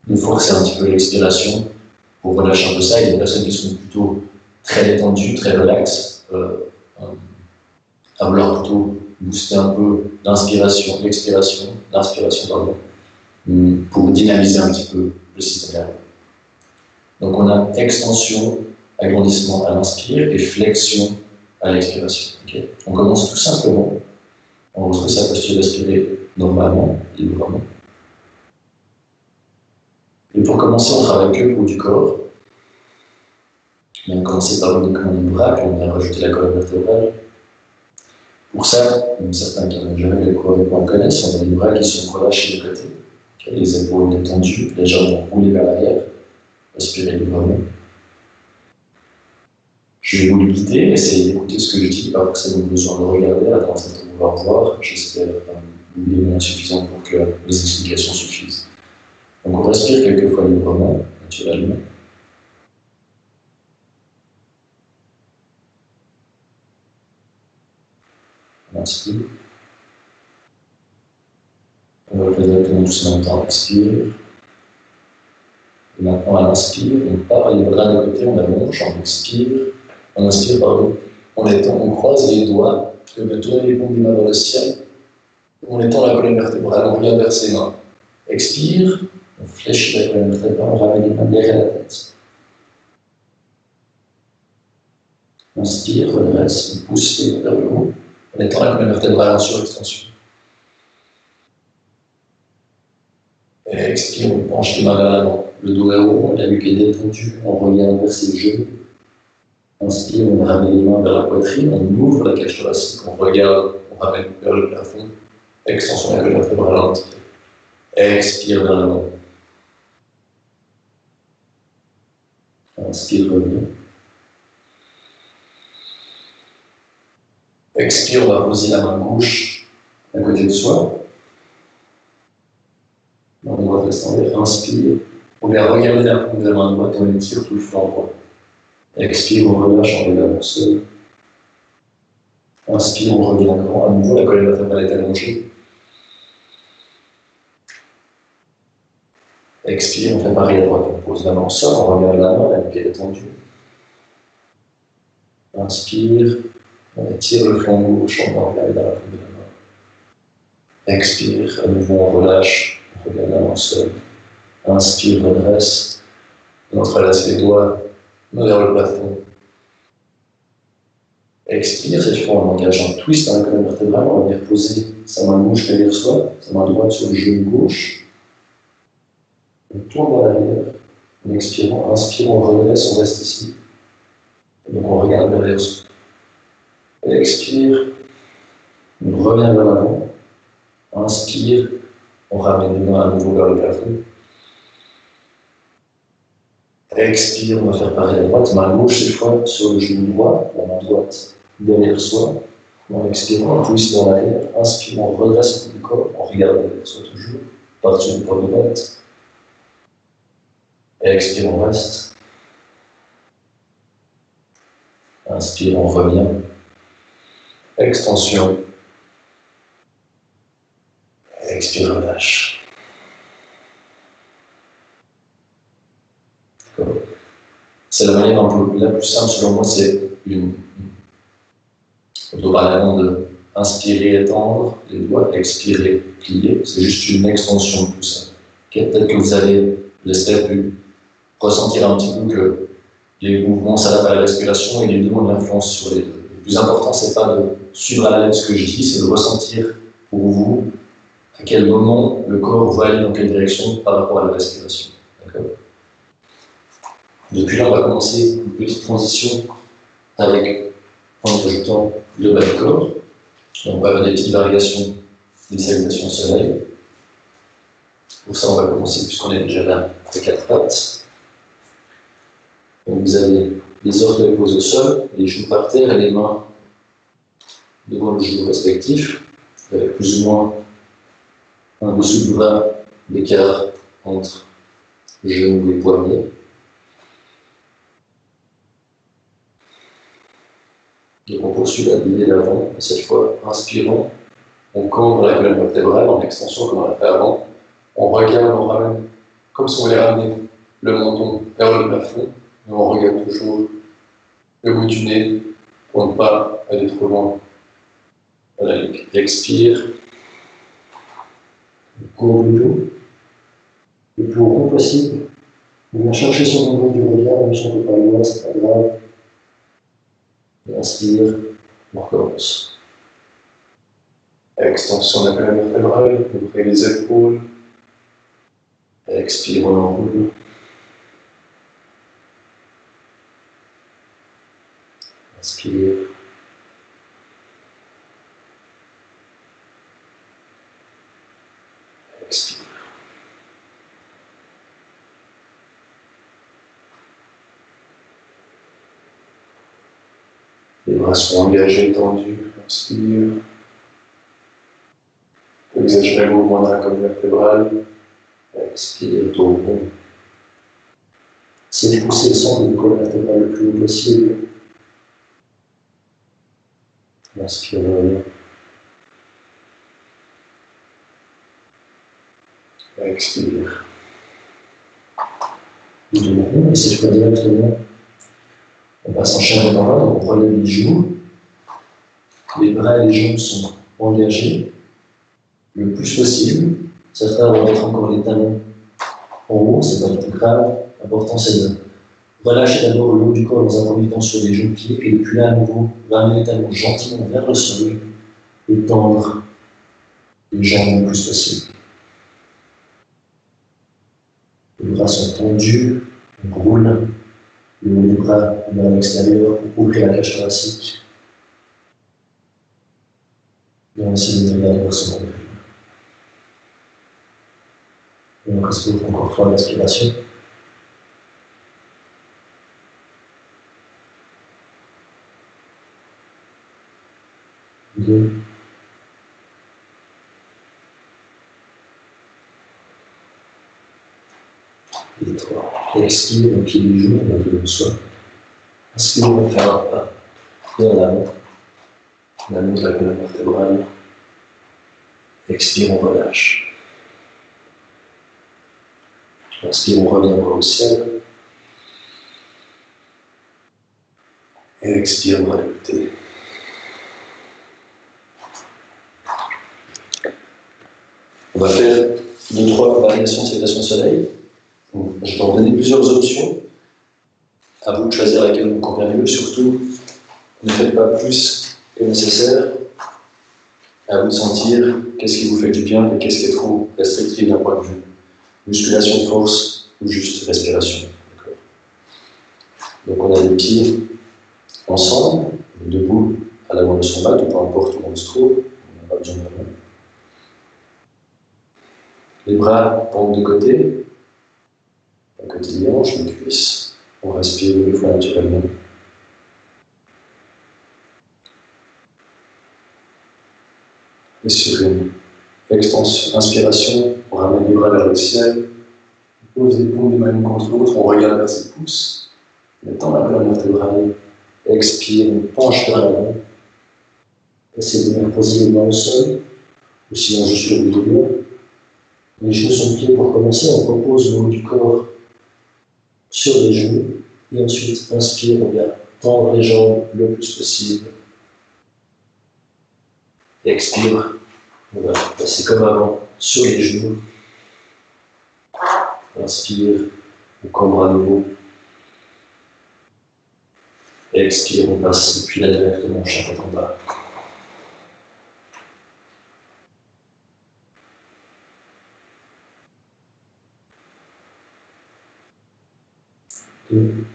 de forcer un petit peu l'expiration pour relâcher un peu ça, et des personnes qui sont plutôt très détendues, très relaxes, à vouloir plutôt booster un peu l'inspiration, l'expiration, pardon, pour dynamiser un petit peu le système nerveux. Donc on a extension, agrandissement à l'inspire et flexion à l'expiration. Okay. On commence tout simplement, on retrouve sa posture d'aspirer normalement, librement. Et pour commencer, on travaille que le haut du corps. On va commencer par uniquement les bras, puis on va rajouter la colonne vertébrale. Pour ça, certains qui n'ont jamais fait le cours avec moi connaissent, on a les bras qui sont relâchés de côté, okay, les épaules détendues, légèrement roulées vers l'arrière, respirez librement. Je vais vous le guider, essayez d'écouter ce que je dis, pas forcément besoin de regarder, attendre de vouloir voir. J'espère vous suffisant pour que les explications suffisent. Donc on respire quelques fois librement, naturellement. On inspire. On va le faire directement doucement en expire. Et maintenant, à l'inspire, on part les bras de côté, on allonge, on expire. On inspire, pardon, on croise les doigts, et on va tourner les paumes des mains vers le ciel. On étend la colonne vertébrale, on revient vers ses mains. Expire, on fléchit la colonne vertébrale, on ramène les mains derrière la tête. Inspire, redresse, on pousse les mains vers le haut, on étend la colonne vertébrale en surextension. Et expire, on penche les mains vers l'avant. Le dos est rond, la nuque est détendue, on regarde vers ses genoux. Inspire, on ramène les mains vers la poitrine, on ouvre la cage thoracique, on regarde, on ramène vers le plafond. Extension de la colonne vertébrale à l'entrée. Expire vers l'avant. Inspire, revient. Expire, on va poser la main gauche à côté de soi. On va descendre. Inspire. On vient regarder la paume de la main droite et on étire tout le flanc droit. Expire, on relâche, on regarde au sol. Inspire, on revient encore. À nouveau, la colonne vertébrale est allongée. Expire, on fait pareil à droite. On pose la main au sol, on regarde la main, la nuque est détendue. Inspire, on étire le flanc gauche, on va regarder dans la paume de la main. Expire, à nouveau, on relâche, on regarde la main au sol. Inspire, redresse. On entrelace les doigts vers le plafond. Expire, cette fois on engage un twist dans la colonne vertébrale, on va venir poser sa main gauche derrière soi, sa main droite sur le genou gauche. On tourne vers l'arrière, en expirant, inspire, on redresse, on reste ici. Et donc on regarde derrière soi. Expire, on revient vers l'avant. Inspire, on ramène les mains à nouveau vers le plafond. Expire, on va faire pareil à droite, main gauche cette fois sur le genou droit, la main droite derrière soi. En expirant, on twist dans l'arrière. Inspire, on redresse tout le corps, on regarde derrière soi toujours, partir du poids de droite. Expire, on reste. Inspire, on revient. Extension. Expire, relâche. C'est la manière la plus simple selon moi, c'est auparavant de inspirer, étendre les doigts, expirer, plier. C'est juste une extension de tout ça. Okay? Peut-être que vous allez, j'espère, pu ressentir un petit peu que les mouvements s'adaptent à la respiration et les deux ont une influence sur les deux. Le plus important, c'est pas de suivre à la lettre ce que je dis, c'est de ressentir pour vous à quel moment le corps va aller dans quelle direction par rapport à la respiration. D'accord ? Depuis là, on va commencer une petite transition avec, en ajoutant le bas du corps. On va avoir des petites variations des salutations au soleil. Pour ça, on va commencer, puisqu'on est déjà là, avec 4 pattes. Donc, vous avez les orteils posés au sol, les genoux par terre et les mains devant le genou respectif, avec plus ou moins un dessous du bras d'écart entre genou et poignet. Donc on poursuit la lignée d'avant, et cette fois, inspirons, on cambre la colonne vertébrale en extension comme on l'a fait avant. On regarde, on ramène, comme si on voulait ramener le menton vers le plafond, et on regarde toujours le bout du nez pour ne pas aller trop loin. Voilà, expire, on courbe le plus rond possible. On vient chercher son niveau du regard, même si on ne peut pas le voir, c'est pas grave. Et inspire, on recommence. Extension de la colonne vertébrale, ouvrez les épaules. Expire, on enroule. Inspire. Expire. Les bras sont engagés, tendus. Inspire. Exagérez le mouvement de la colonne vertébrale. Expire, dos rond. Essayez de pousser le centre de la colonne vertébrale le plus haut possible. Inspire. Expire. Dos rond, et cette fois directement, on passe en chair dans l'un, on relève les genoux. Les bras et les jambes sont engagés le plus possible. Certains vont mettre encore les talons en haut, c'est pas du tout grave. L'important c'est de relâcher d'abord le haut du corps dans un premier temps sur les genoux pieds, et depuis là à nouveau, ramener les talons gentiment vers le sol et tendre les jambes le plus possible. Les bras sont tendus, on roule le haut du bras vers l'extérieur pour ouvrir la cage thoracique. Et on essaie de regarder vers son nombril. Et on respire encore 3 respirations. 2. Et 3. Expire, on plie les genoux, on plie le sol. Inspire, on fait un pas. Et en avant. On allonge la colonne vertébrale. Expire, on relâche. Inspire, on revient au ciel. Et expire, on va l'écouter. On va faire 2-3 variations de citation de soleil. Je vais en donner plusieurs options. À vous de choisir laquelle vous convient mieux. Surtout, ne faites pas plus que nécessaire. À vous de sentir qu'est-ce qui vous fait du bien et qu'est-ce qui est trop restrictif d'un point de vue musculation de force ou juste respiration. Donc on a les pieds ensemble, debout à l'avant de son mat, ou peu importe où on se trouve, on n'a pas besoin de rien. Les bras pendent de côté, à côté des hanches, les cuisses. On respire une fois naturellement. Et sur une inspiration, on ramène les bras vers le ciel, on pose les paumes de main contre l'autre, on regarde vers ses pouces, on tend la colonne vertébrale, expire, on penche vers l'avant. Essayez de bien poser les mains au sol, ou sinon juste le bout de main. Les genoux sont pliés pour commencer, on repose le haut du corps sur les genoux, et ensuite inspire, on vient tendre les jambes le plus possible. Expire, on va passer comme avant sur les genoux. Inspire, on cambre à nouveau. Expire, on passe depuis la directement chaque en bas. Deux.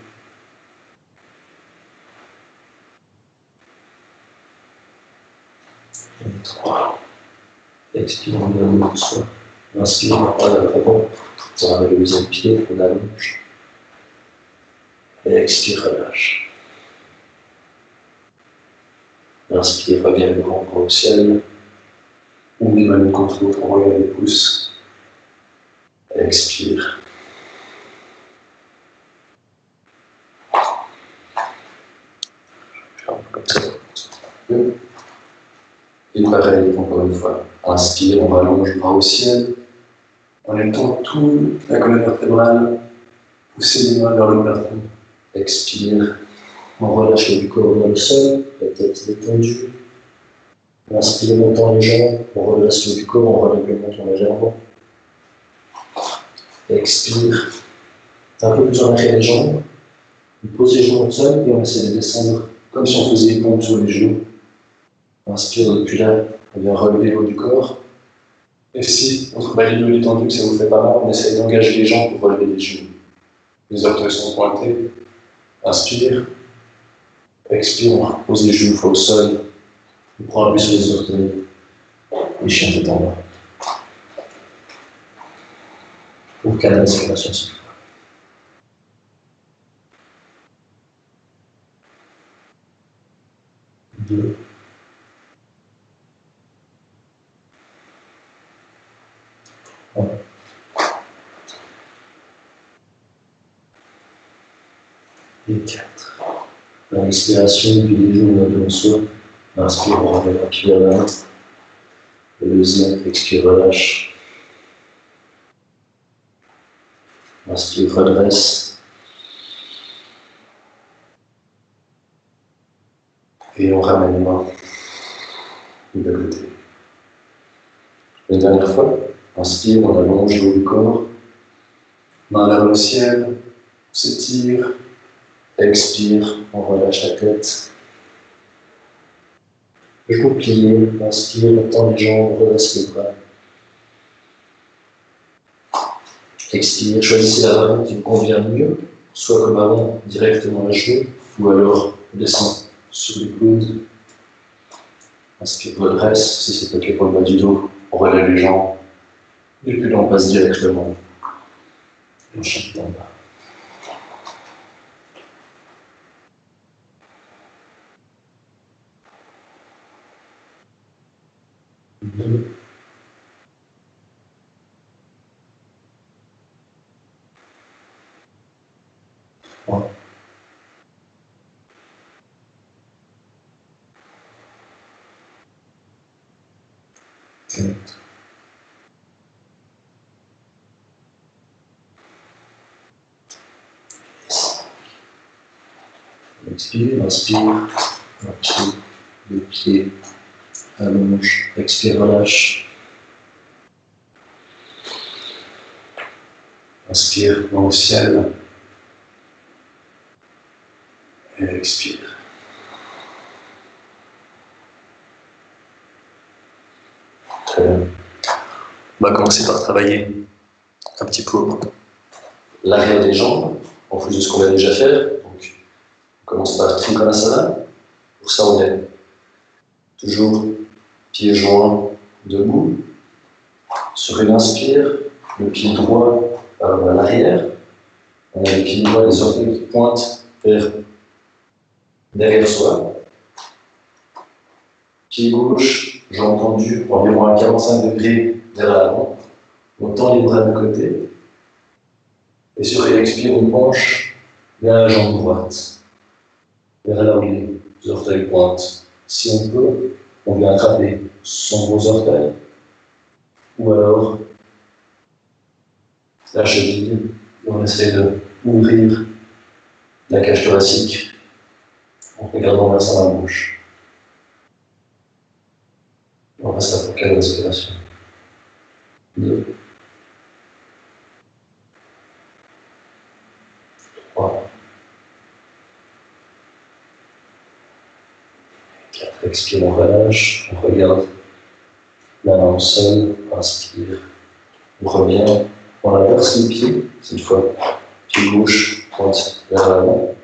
Et 3. Expire, on allonge le sol. Inspire, on va vers l'avant. On ramène le deuxième pied, on allonge. Et expire, relâche. Inspire, reviens le grand bras au ciel. Ouvre les mains contre l'autre, on regarde les pouces. Expire. Comme ça. Et pareil, encore une fois. Inspire, on rallonge le bras au ciel. On étend toute la colonne vertébrale. Poussez les mains vers le plafond. Expire. On relâche le corps vers le sol, la tête détendue. Inspire, on tend les jambes. On relâche le corps, on relève le menton légèrement. Expire. Un peu plus en arrière les jambes. On pose les genoux au sol et on essaie de descendre comme si on faisait des pompes sur les genoux. Inspire depuis là, on vient relever le haut du corps. Et si on trouve les genoux détendus, que ça vous fait pas mal, on essaie d'engager les jambes pour relever les genoux. Les orteils sont pointés. Inspire. Expire, on repose les genoux au sol. On prend appui sur les orteils. Et chien tête en bas. Pour 4 respirations cette fois. 2. 1. Et 4. La respiration, puis les genoux devant soi. Inspire, on ramène un pied vers l'avant. Le deuxième, expire, relâche. Inspire, redresse. Et on ramène les mains de côté. Une dernière fois, inspire, on allonge le haut du corps. Main vers le ciel, on s'étire. Expire, on relâche la tête. Genoux pliés, inspire, on tend les jambes, on redresse les bras. Expirez, choisissez la variante qui vous convient le mieux, soit comme avant, directement à genoux, ou alors descendre sur les coudes. Inspire, redresse, si c'est OK pour le bas du dos, on relève les jambes, et puis là on passe directement. On chante en bas. Deux. Trois. Quatre. Expire, inspire, le pied, allonge, expire, relâche. Inspire, main au ciel. Et expire. Très bien. On va commencer par travailler un petit peu l'arrière des jambes, en plus de ce qu'on va déjà faire. Donc, on commence par Trikonasana. Pour ça, on est toujours pieds joints debout. Sur une inspire, le pied droit à l'arrière. On a le pied droit, les orteils qui pointent vers derrière soi. Pied gauche, jambe tendue, environ à 45 degrés vers l'avant. On tend les bras de côté. Et sur une expire, on penche vers la jambe droite, vers là où les orteils pointent. Si on peut, on vient attraper son gros orteil, ou alors la cheville, et on essaie d'ouvrir la cage thoracique en regardant vers sa main gauche. On reste là pour 4 respirations. 2, 3, 4. Expire, on relâche, on regarde la main au sol, inspire, on revient, on inverse les pieds, cette fois, pied gauche pointe vers l'avant,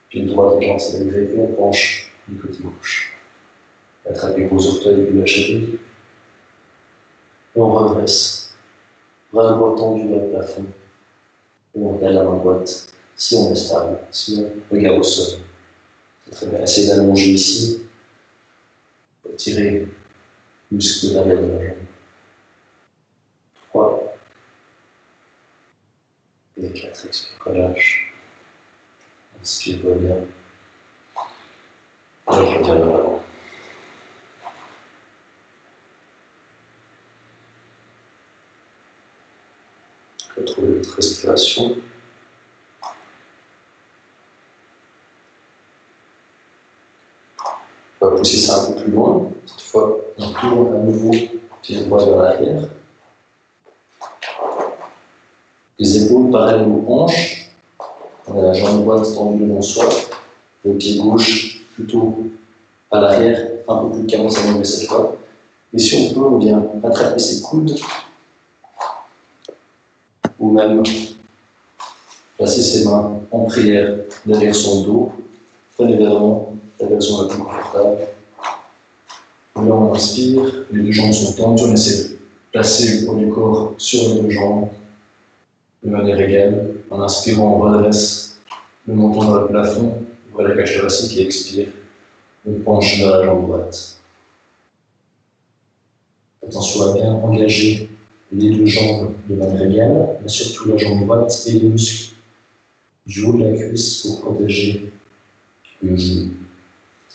pied droit à 45 degrés et on penche du côté gauche. Attrapez vos orteils et la cheville, et on redresse, bras droit tendu vers le plafond, et on regarde la main droite, si on est stable, sinon regarde au sol. C'est très bien, essayez d'allonger ici, tirer muscle de l'arrière de la jambe. 3 et 4, expire, relâche. Inspire, revient. Et revient vers l'avant. Retrouvez votre respiration. On va pousser ça un peu plus loin. Cette fois, on tourne à nouveau pied droit vers l'arrière. Les épaules parallèles aux hanches. On a la jambe droite tendue devant soi. Le pied gauche plutôt à l'arrière, un peu plus de 45 degrés cette fois. Et si on peut, on vient attraper ses coudes. Ou même placer ses mains en prière derrière son dos. Prenez vraiment la version la plus confortable. Et là, on inspire, les deux jambes sont tendues, on essaie de placer le poids du corps sur les deux jambes de manière égale. En inspirant, on redresse le menton vers le plafond, ouvre la cage thoracique et expire. On penche vers la jambe droite. Attention à bien engager les deux jambes de manière égale, mais surtout la jambe droite et les muscles du haut de la cuisse pour protéger le genou,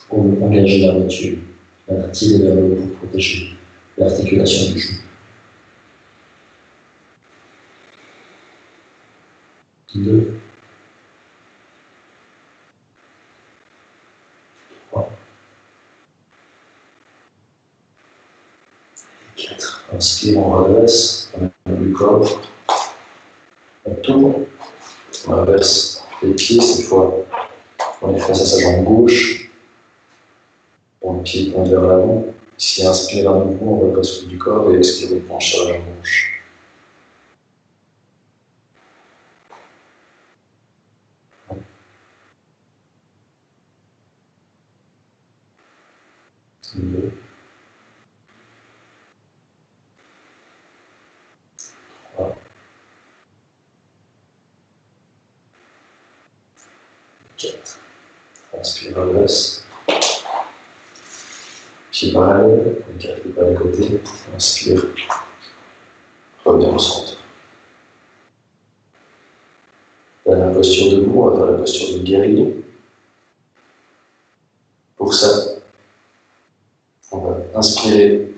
pour engager la rotule, la tirer vers le haut pour protéger l'articulation du genou. 2, 3, 4. Inspire, on redresse, on met le corps, on tourne, on inverse les pieds cette fois. On est face à sa jambe gauche, on pied pointe vers l'avant. Ici, inspire à nouveau, on redresse le du corps et expire, on penche sur la jambe gauche. 2, 3, 4. Inspire, redresse. Pied parallèle, écarte les pas de côté. Inspire, reviens au centre. Dernière posture debout, on va faire la posture de guerrier. Pour ça, on va inspirer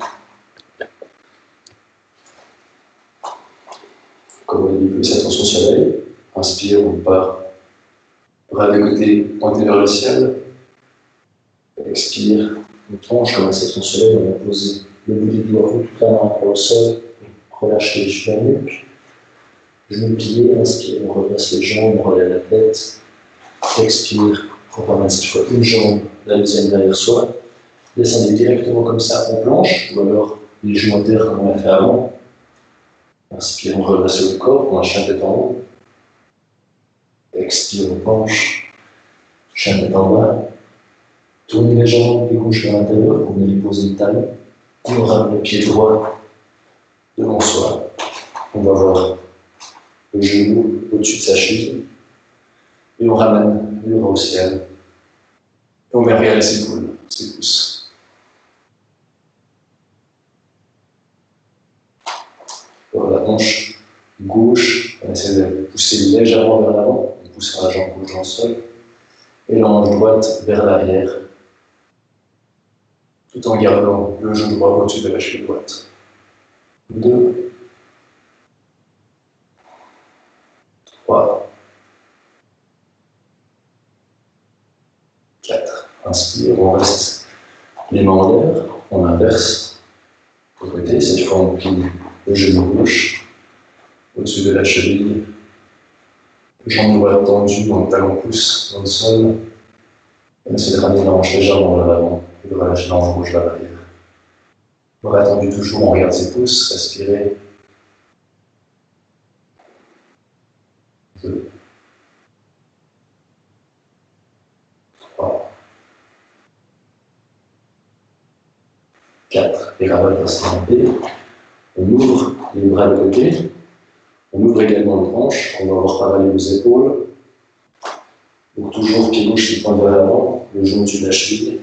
comme on dit, plus attention sur l'œil. Inspire, on part. Bras de côté, pointés vers le ciel. Expire, on plonge comme un section sur l'œil, on va poser le bout des doigts toute la main au sol. Relâche les joues à la nuque. Genou plié, inspire, on redresse les jambes, on relève la tête. Expire, on ramène cette fois une jambe, la deuxième derrière soi. Descendez directement comme ça en planche, ou alors les genoux en terre comme on l'a fait avant. Inspire, on redresse le corps, on a chien tête en haut. Expire, on penche, chien tête en bas. Tournez les jambes et gauche vers l'intérieur pour venir poser le talon. Et on ramène le pied droit devant soi. On va voir le genou au-dessus de sa cheville. Et on ramène le bras au ciel. Et on met derrière ses épaules, ses pouces. Pour la hanche gauche, on essaie de pousser légèrement vers l'avant. On pousse la jambe gauche dans le sol. Et la hanche droite vers l'arrière. Tout en gardant le genou droit au-dessus de la cheville droite. 2, 3, 4. Inspire, on reste les mains en l'air, on inverse de côté, cette fois on plie le genou gauche au-dessus de la cheville, jambe droite tendue, dans le talon pousse dans le sol, on essaie de ramener la hanche légèrement vers l'avant et de relâcher la hanche gauche vers l'arrière. Bras tendu toujours, on regarde ses pouces, respirez. 2, 3, 4. Les gravats restent en paix. On ouvre les bras de côté. On ouvre également les hanches. On va avoir parallèle aux épaules. Donc toujours pied gauche qui pointe vers l'avant, le genou au-dessus de la cheville.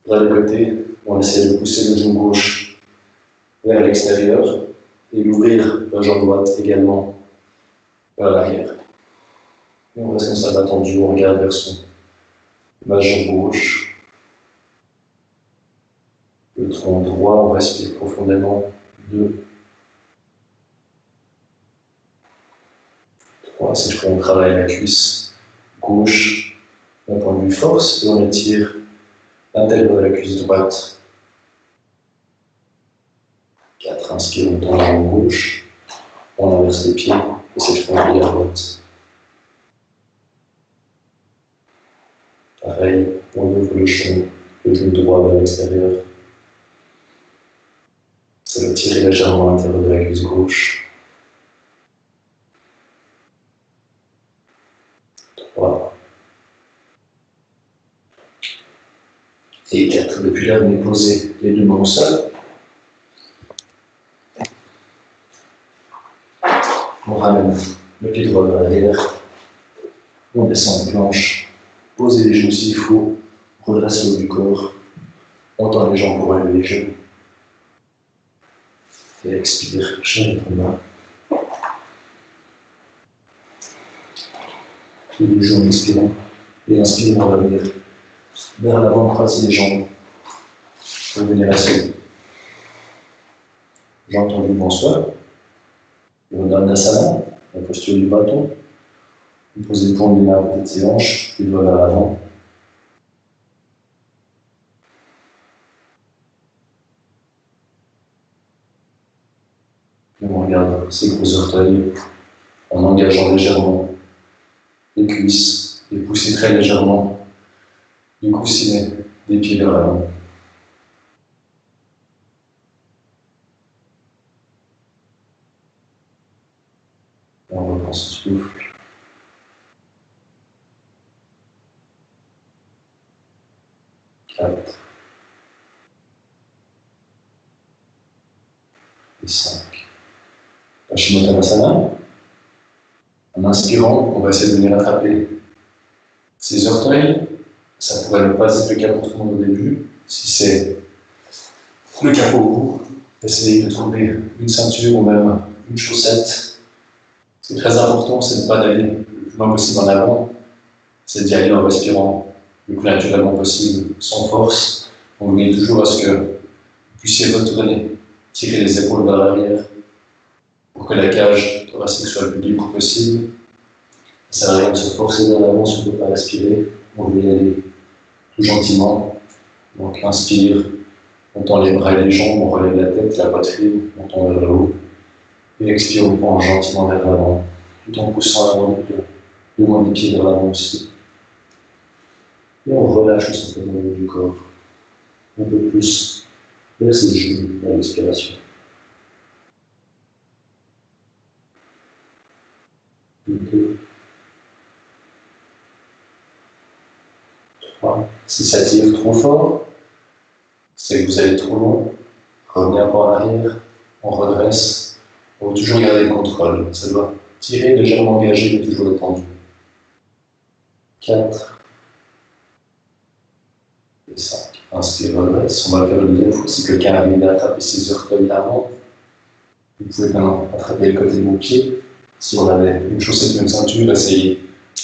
Bras de côté, on essaie de pousser le genou gauche vers l'extérieur et d'ouvrir la jambe droite également vers l'arrière. Et on reste comme ça tendu, on regarde vers son la jambe gauche. Le tronc droit, on respire profondément. 2, 3, cette fois on travaille la cuisse gauche d'un point de vue force et on étire l'intérieur de la cuisse droite. 4, inspire, on tend la jambe gauche, on inverse les pieds et cette fois on plie la droite. Pareil, on ouvre le genou droit vers l'extérieur. Ça va tirer légèrement à l'intérieur de la cuisse gauche. 3 et 4. Depuis là, on est posé les deux mains au sol. On ramène le pied droit vers l'arrière. On descend en planche. Posez les genoux s'il faut. Redresse le haut du corps. On tend les jambes pour relever les genoux. Et expire, chaîne en bas. Plie les genoux en expirant. Et inspire, on va venir vers l'avant, croiser les jambes. Revenir assis. Jambes tendues devant soi. Le Dandasana, la posture du bâton. Vous posez les paumes des mains à côté de ses hanches, les doigts vers l'avant. Et on regarde ses gros orteils en engageant légèrement les cuisses et pousser très légèrement du coussinet des pieds vers l'avant. On reprend son souffle. 4, 5. Paschimottanasana. En inspirant, on va essayer de venir attraper ses orteils. Ça pourrait ne pas être le cas pour tout le monde au début. Si c'est le cas pour vous, essayez de trouver une ceinture ou même une chaussette. Ce qui est très important, c'est de ne pas d'aller le plus loin possible en avant, c'est d'y aller en respirant le plus naturellement possible, sans force. On veille toujours à ce que vous puissiez retourner, tirer les épaules vers l'arrière pour que la cage thoracique soit le plus libre possible. Ça sert à rien de se forcer vers l'avant si on ne peut pas respirer. On veut y aller tout gentiment. Donc inspire, on tend les bras et les jambes, on relève la tête, la poitrine, on tend vers le haut. Et expire, on penche gentiment vers l'avant, tout en poussant l'avant le moins des pieds vers l'avant aussi. Et on relâche tout simplement le haut du corps. Un peu plus vers ses genoux, vers l'expiration. 2, 3. Si ça tire trop fort, c'est que vous allez trop long. Revenez un peu en arrière, on redresse. On veut toujours garder le contrôle. Ça doit tirer, légèrement engagé, mais toujours détendu. 4 et 5. Inspire, redresse. On va faire le deuxième fois. Si quelqu'un arrive à attraper ses orteils avant, vous pouvez maintenant attraper le côté de vos pieds. Si on avait une chaussette ou une ceinture, essayez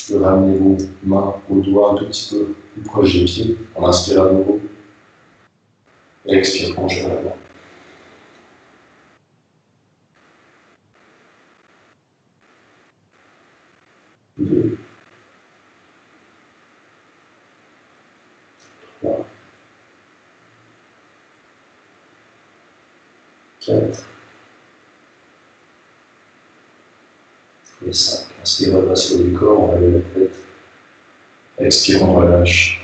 de ramener vos mains aux doigts un tout petit peu plus proche des pieds. On inspire à nouveau. Et expire, penche vers l'avant. 2, 3, 4 et 5. Inspire, relâche le haut du corps, on lève la tête. Expire, on relâche.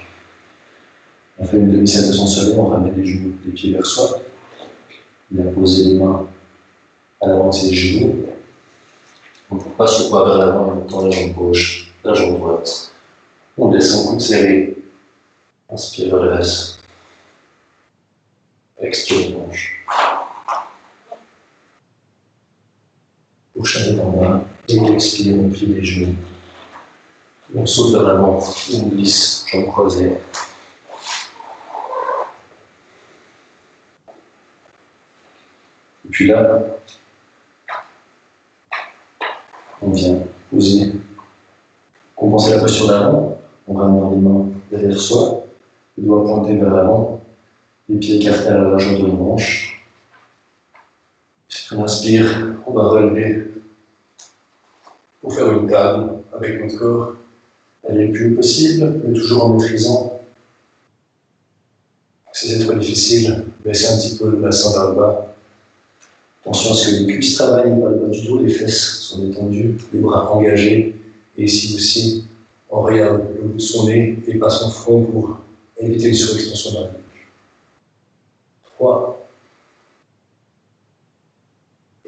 On fait une demi-séance solaire, on ramène les genoux, les pieds vers soi. On a posé les mains à l'avant de ses genoux. On ne peut pas se poids vers l'avant, on tend la jambe gauche, la jambe droite. On descend, coude serré. Inspire, relâche. Expire, penche. Prochain en bas. Et on expire, on plie les genoux. On saute vers l'avant, on glisse, jambes croisées. Et puis là, on vient poser, compenser la posture d'avant. On ramène les mains derrière soi, les doigts pointés vers l'avant, les pieds écartés à la largeur de la hanche. On inspire, on va relever pour faire une table avec notre corps. Elle est le plus possible, mais toujours en maîtrisant. Si c'est trop difficile, baissez un petit peu le bassin vers le bas. Attention à ce que les cuisses travaillent, pas le bas du dos, les fesses sont détendues, les bras engagés. Et ici aussi, on regarde le bout de son nez et pas son front pour éviter une surextension de la bouche. 3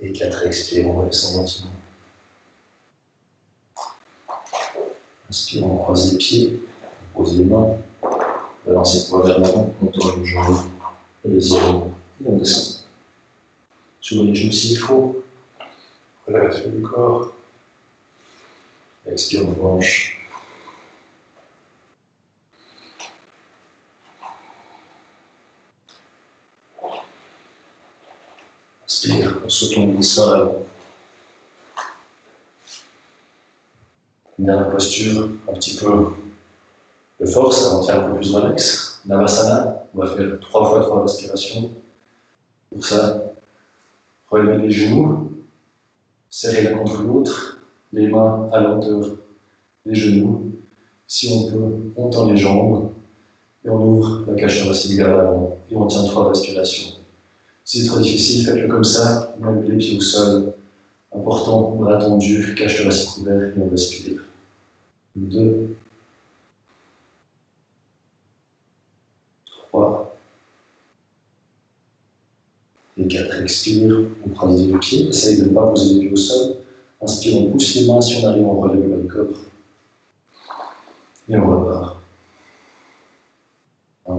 et 4, expire, on redescend lentement. Inspire, on croise les pieds, on pose les mains, balancez le poids vers l'avant, on tourne les jambes, et les épaules, et on descend. Sur les genoux s'il faut, relâche du corps, expire, on penche. Inspire, on saute, on glisse vers l'avant. Dernière posture, un petit peu de force, avant de faire un peu plus relax. Navasana, on va faire 3 fois 3 respirations. Pour ça, relevez les genoux, serrez l'un contre l'autre, les mains à l'hauteur des genoux. Si on peut, on tend les jambes et on ouvre la cage thoracique vers l'avant et on tient 3 respirations. Si c'est trop difficile, faites-le comme ça, mettez les pieds au sol. Important, bras tendus, cage thoracique ouverte et on respire. 2, 3 et 4. Expire, on croise les pieds, essaye de ne pas poser les pieds au sol. Inspire, on pousse les mains, si on arrive, on relève le corps. Et on repart. 1,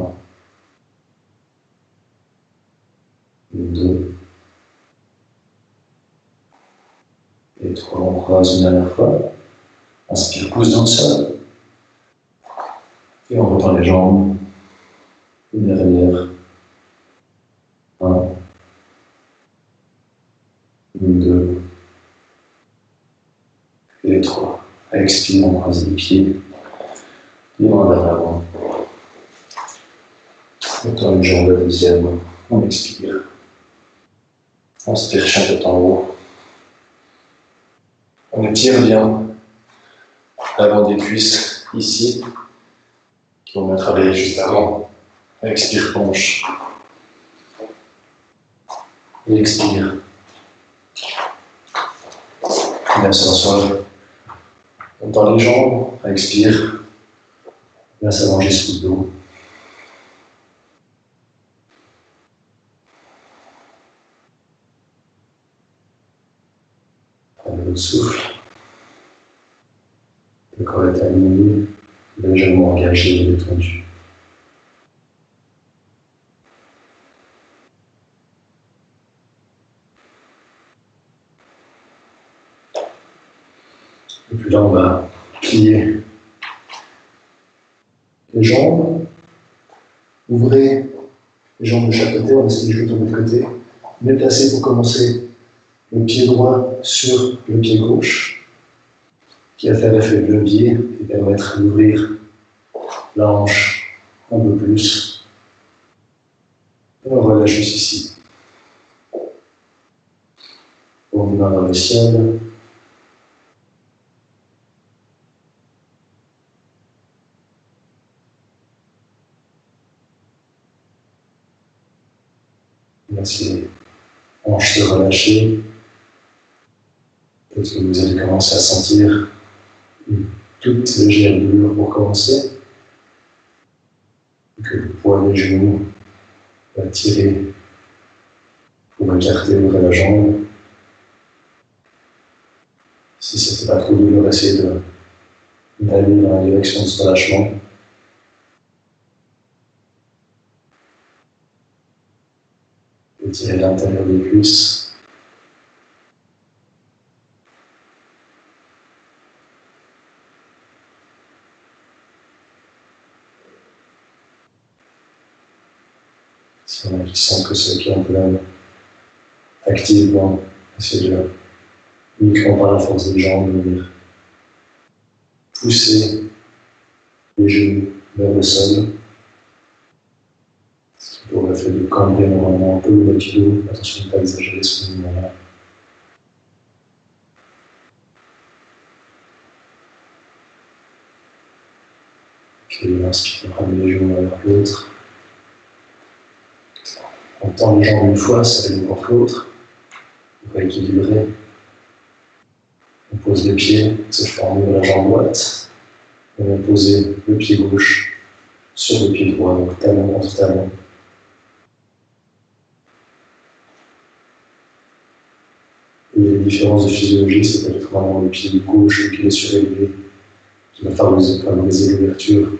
2, croise une dernière fois. Inspire, pousse dans le sol. Et on retend les jambes. Une dernière. 1. Une, 2. Et 3. Expire, on croise les pieds. Et on va vers l'avant. On tend une jambe, la deuxième. On expire. On inspire, chien tête en haut. On étire bien l'avant des cuisses ici, qu'on a travaillé juste avant. Expire, penche. Et expire. Bien s'asseoir. On tend les jambes, expire. Bien s'allonger sous le dos. Prenez le souffle. Le corps est aligné, légèrement engagé et détendu. Et puis là, on va plier les jambes. Ouvrez les jambes de chaque côté, on laisse les genoux de l'autre côté. Déplacez pour commencer le pied droit sur le pied gauche, qui va faire l'effet de levier et permettre d'ouvrir la hanche un peu plus. Et on relâche juste ici. On met dans le ciel. Laissez les hanches se relâcher. Peut-être que vous allez commencer à sentir une toute légère douleur pour commencer. Que le poids des genoux va tirer pour écarter, ouvrir la jambe. Si ce n'était pas trop douloureux, essayez d'aller dans la direction de ce relâchement. Étirez l'intérieur des cuisses. Si on a qui sent que c'est un peu activement, essayez de uniquement par la force des jambes, venir pousser les genoux vers le sol. Ce qui pourrait faire de cambrer normalement un peu le kilo. Attention de ne pas exagérer ce mouvement-là. Puis inspire, ramener les genoux vers l'autre. On tend les jambes une fois, ça va vers l'autre. On va équilibrer. On pose les pieds, cette fois on ouvre la jambe droite. On va poser le pied gauche sur le pied droit, donc talon contre talon. Et les différences de physiologie, c'est peut-être vraiment le pied gauche, le pied surélevé, qui va favoriser l'ouverture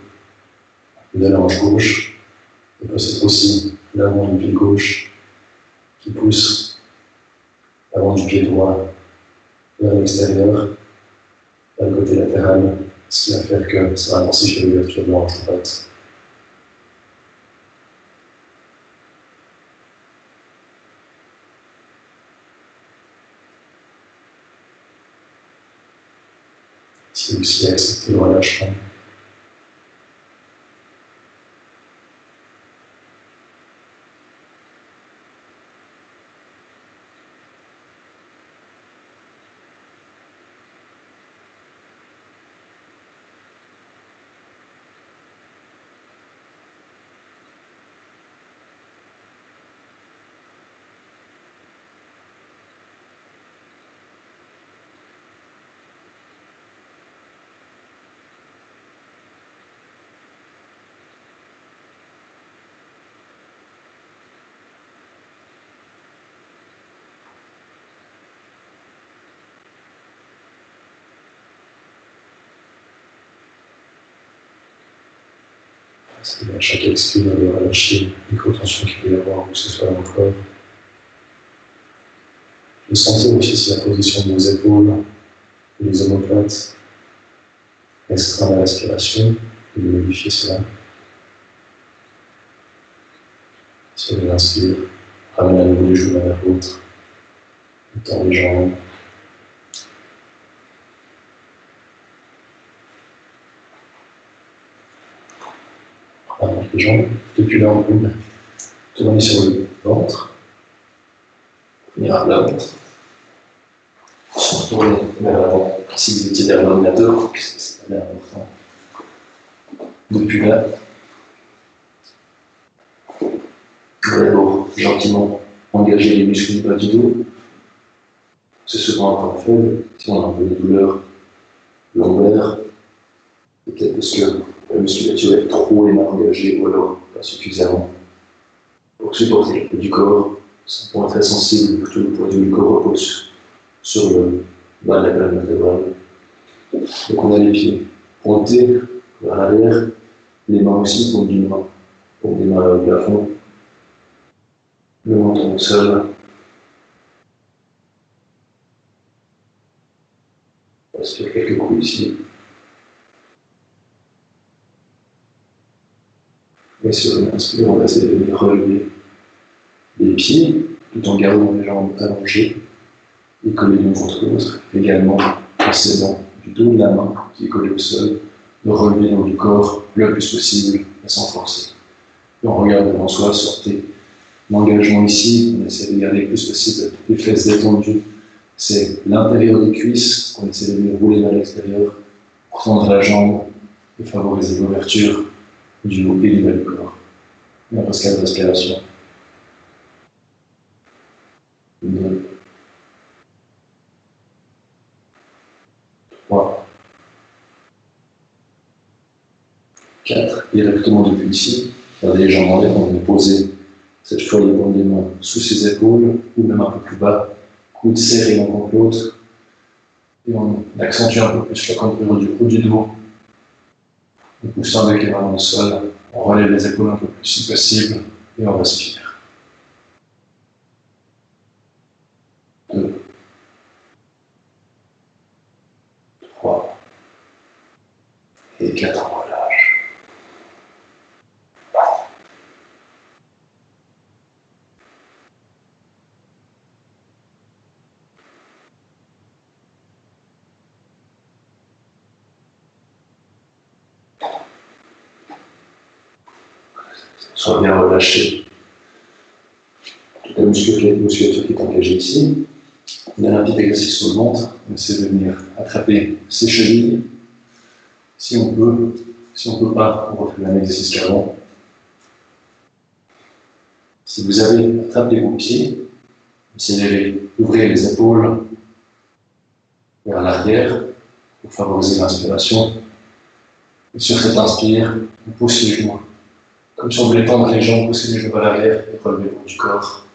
de la hanche gauche. Et peut-être aussi l'avant du pied gauche qui pousse l'avant du pied droit vers l'extérieur, vers le côté latéral, ce qui va faire que ça va intensifier l'ouverture de la hanche droite. C'est aussi accepter le relâchement. C'est à chaque expire, de relâcher les micro-tensions qu'il peut y avoir, où que ce soit dans le corps. Et sentez aussi si la position de vos épaules les omoplates, restreindre la respiration et de modifier cela. Si on inspire, ramène à nouveau les genoux l'un vers l'autre, tend les jambes. Ramène les jambes, depuis là on peut tourner sur le ventre, venir à plat ventre. Se retourner vers l'avant. Si vous étiez derrière l'ordinateur, c'est pas important. Depuis là, vous allez d'abord gentiment engager les muscles du bas du dos. C'est souvent un point faible, si on a un peu de douleur lombaire, peut-être parce que la musculature est trop engagée ou alors pas suffisamment pour supporter le poids du corps. C'est un point très sensible, plutôt le poids du corps repose sur le bas de la colonne vertébrale. Donc on a les pieds pointés vers l'arrière, les mains aussi pour des mains au plafond, le menton au sol. On va se faire quelques coups ici. Et sur une inspire, on va essayer de venir relever les pieds tout en gardant les jambes allongées et collées l'une contre l'autre, également en s'aidant du dos de la main qui est collée au sol, de relever le haut du corps le plus possible et sans forcer. Et on regarde devant soi, sortez l'engagement ici, on essaie de garder le plus possible les fesses détendues. C'est l'intérieur des cuisses qu'on essaie de venir rouler vers l'extérieur pour tendre la jambe et favoriser l'ouverture du haut et du bas du corps. Et on reste 4 respirations. 2, 3, 4. Directement depuis ici, gardez les jambes en l'air, on va poser cette fois les paumes des mains sous ses épaules ou même un peu plus bas, coude serré l'un contre l'autre. Et on accentue un peu plus la cambrure du haut du dos. En poussant avec les mains au sol, on relève les épaules un peu plus si possible et on respire. 2, 3 et 4, on relâche. Soit bien relâché. Toute la musculature qui est engagée ici. On a un petit exercice sur le ventre. On essaie de venir attraper ses chevilles. Si on peut. Si on ne peut pas, on refait le même exercice qu'avant. Si vous avez attrapé vos pieds, essayez d'ouvrir les épaules vers l'arrière pour favoriser l'inspiration. Et sur cette inspire, on pousse les genoux. Comme si on voulait tendre les jambes, pousser les genoux vers l'arrière et relever le haut du corps.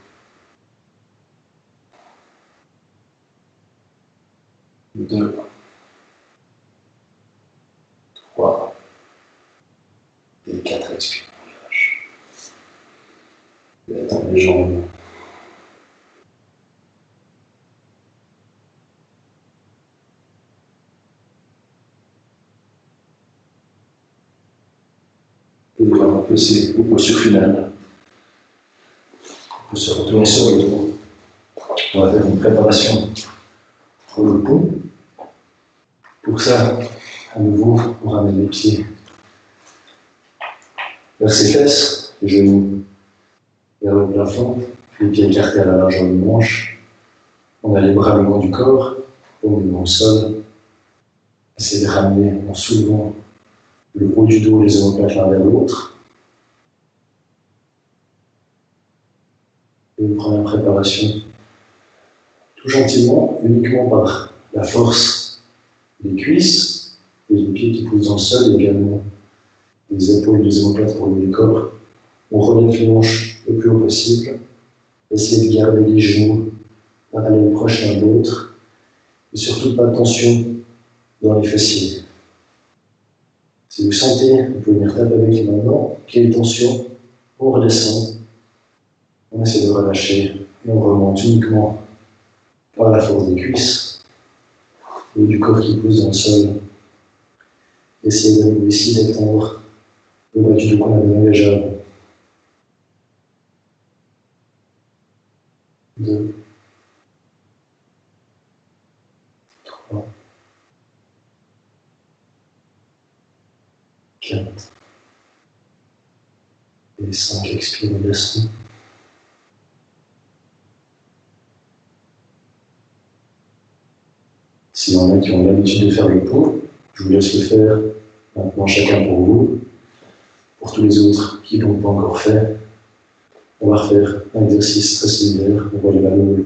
2, 3 et 4, expire. Et attendre les jambes. Et on va passer aux postures finales. On peut se retourner sur le dos. On va faire une préparation pour le pont. Pour ça, à nouveau, on ramène les pieds vers ses fesses, les genoux vers le plafond, les pieds écartés à la largeur du manche. On a les bras le long du corps, au au sol. Essayez de ramener en soulevant le haut du dos, les omoplates l'un vers l'autre. Et une première préparation, tout gentiment, uniquement par la force des cuisses, les pieds qui poussent dans le sol, et également les épaules des omoplates pour le corps. On relève les manches le plus haut possible. Essayez de garder les genoux parallèles proches l'un de l'autre. Et surtout, pas de tension dans les fessiers. Si vous sentez, vous pouvez venir taper avec les mains dedans, qu'il y ait une tension, on redescend. On essaie de relâcher et on remonte uniquement par la force des cuisses. le haut du corps qui pousse dans le sol. Essayez de ici d'étendre le bas du dos qu'on avait engagé avant. 2, 3, 4 et 5. Expirez, descend. S'il y en a qui ont l'habitude de faire le pot, je vous laisse le faire maintenant chacun pour vous. Pour tous les autres qui ne l'ont pas encore fait, on va refaire un exercice très similaire. On va les mains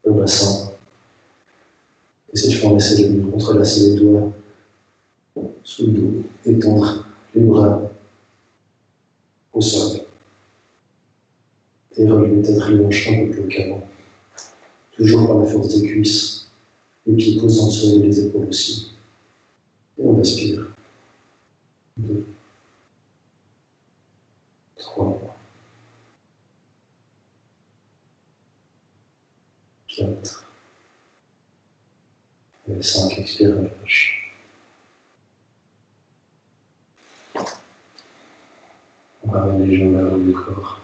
au bassin. Et cette fois, on essaie de entrelacer les doigts sous le dos, étendre les bras au sol. Et relever peut-être les hanches un peu plus haut qu'avant. Toujours par la force des cuisses. Les pieds posent dans le sol et les épaules aussi. Et on aspire. 2, 3, 4 et 5. Expire, relâche. On ramène les genoux vers le haut du corps.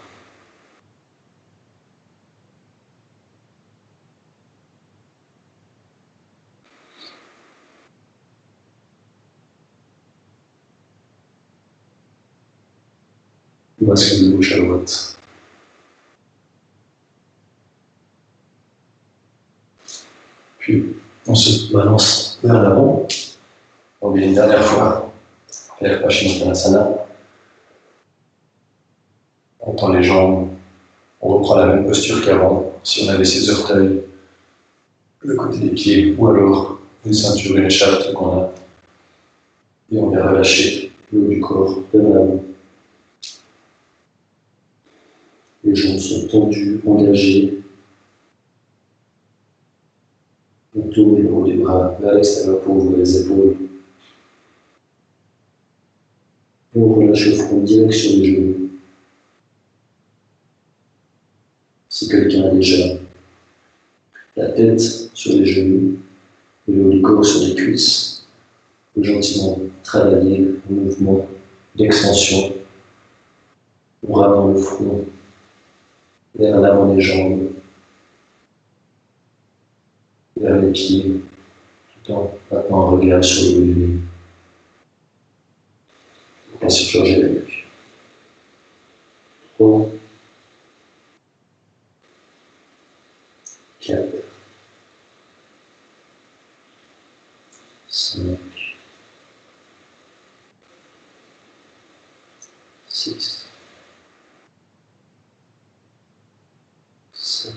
On bascule de gauche à droite. Puis, on se balance vers l'avant. On vient une dernière fois faire Paschimottanasana. On tend les jambes. On reprend la même posture qu'avant. Si on avait ses orteils, le côté des pieds, ou alors une ceinture, une écharpe qu'on a. Et on vient relâcher le haut du corps vers l'avant. Les jambes sont tendues, engagées. On tourne le haut des bras vers l'extérieur pour ouvrir les épaules. Et on relâche le front direct sur les genoux. Si quelqu'un a déjà la tête sur les genoux, et le haut du corps sur les cuisses, on peut gentiment travailler un mouvement d'extension. On ramène le front vers l'avant des jambes, vers les pieds, tout en maintenant un regard sur le haut du nez. On se purger la nuque. 3, 4, 5, 6, 7,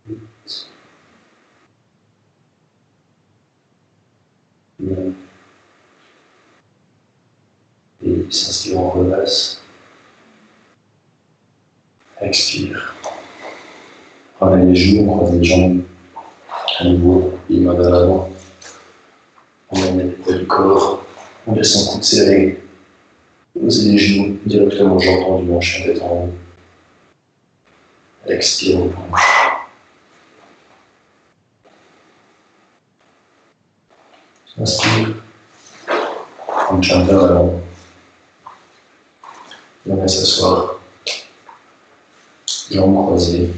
8, 9, et s'inspire, on relâche. Expire. Ramène les genoux, on croise les jambes. À nouveau, les mains vers l'avant. On emmène le poids du corps. On laisse son coude serré. Posez les genoux directement aux jambes tendues, en chien tête en haut. Expire, on penche. Inspire. On chante vers l'avant. Et on va s'asseoir. Jambes croisées.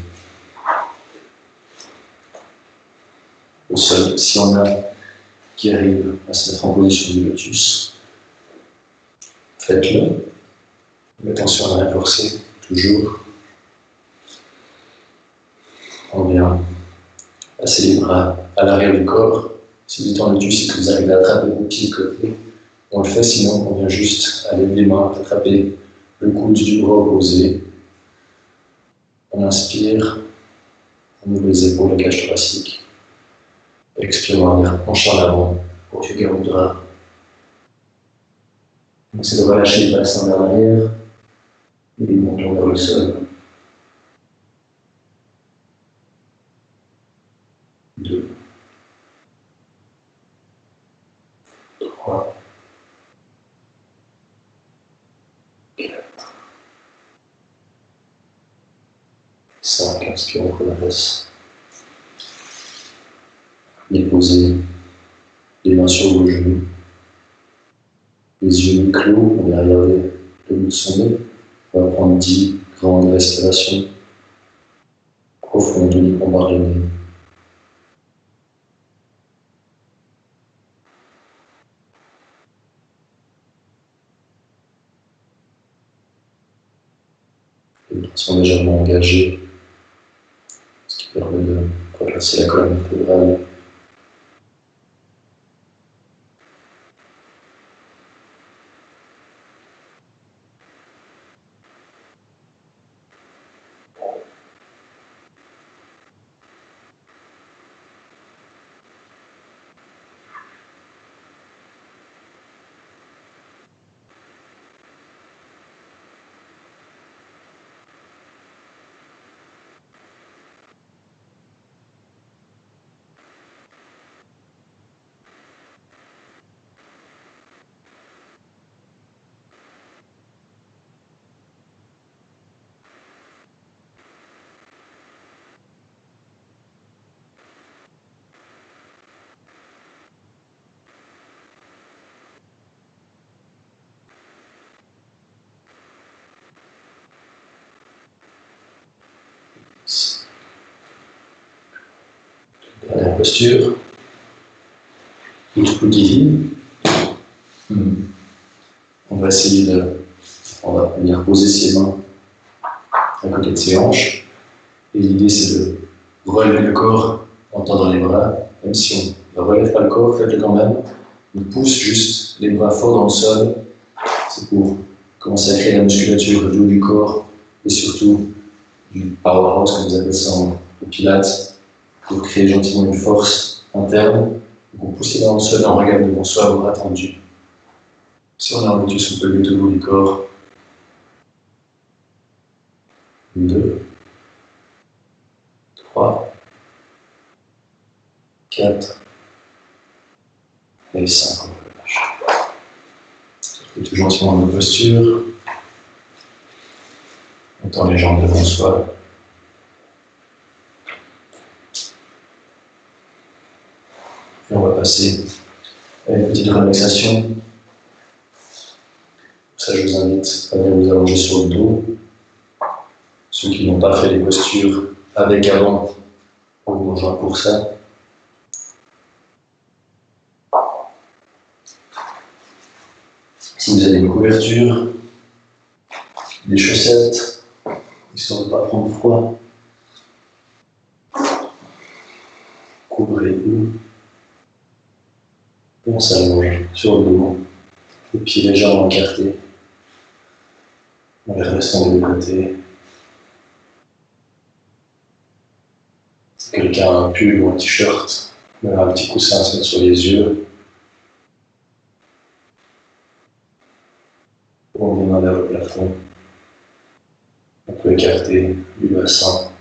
Au sol, si on a qui arrive à se mettre en position du lotus, faites-le. Mais attention à rien forcer, toujours. On vient passer les bras à l'arrière du corps. Si vous êtes en lotus et que vous arrivez à attraper vos pieds de côté, on le fait, sinon on vient juste à lever les mains, attraper le coude du bras opposé. On inspire, on ouvre les épaules, la cage thoracique. Expire, on va pencher en avant pour que Garudra. On essaie de relâcher le bassin vers l'arrière et les montons vers le sol. 2, 3, 4, 5. Inspire, on relâche. Déposez les mains sur vos genoux, les yeux mi-clos, on va regarder le bout de son nez. On va prendre 10 grandes respirations profondes uniquement par le nez. Les bras sont légèrement engagés, ce qui permet de replacer la colonne vertébrale. Dernière posture, toute divine. On va venir poser ses mains à côté de ses hanches. Et l'idée, c'est de relever le corps en tendant les bras. Même si on ne relève pas le corps, faites-le quand même. On pousse juste les bras forts dans le sol. C'est pour commencer à créer la musculature du haut du corps et surtout du powerhouse, comme vous appelez ça au pilates, pour créer gentiment une force interne. Donc on pousse les bras dans le sol et on regarde devant soi, bras tendus. Si on est en lotus, on peut lever tout le haut du corps. 2, 3, 4 et 5. Et tout gentiment dans notre posture. On tend les jambes devant soi. Et on va passer à une petite relaxation. Ça, je vous invite à venir vous allonger sur le dos. Ceux qui n'ont pas fait les postures avec avant, on vous rejoint pour ça. Si vous avez une couverture, des chaussettes, histoire de ne pas prendre froid, couvrez-vous. Et on s'allonge sur le dos, les pieds légèrement écartés. On les redescend de côté. Si quelqu'un a un pull ou un t-shirt, on a un petit coussin à se mettre sur les yeux. On met les mains vers le plafond. On peut écarter du bassin.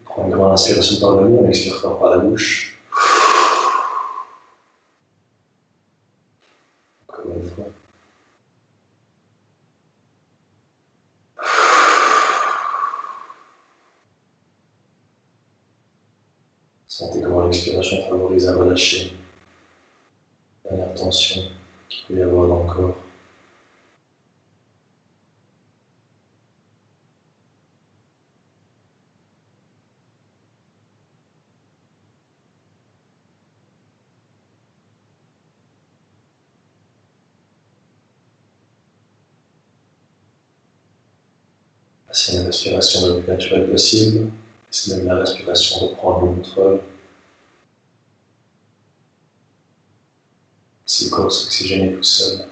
On prend une grande inspiration par le nez, on expire fort par la bouche. Encore une fois. Sentez comment l'expiration favorise à relâcher la dernière tension qu'il peut y avoir dans le corps. C'est une respiration le plus naturelle possible. C'est même la respiration de prendre le contrôle. C'est le corps s'oxygéner tout seul.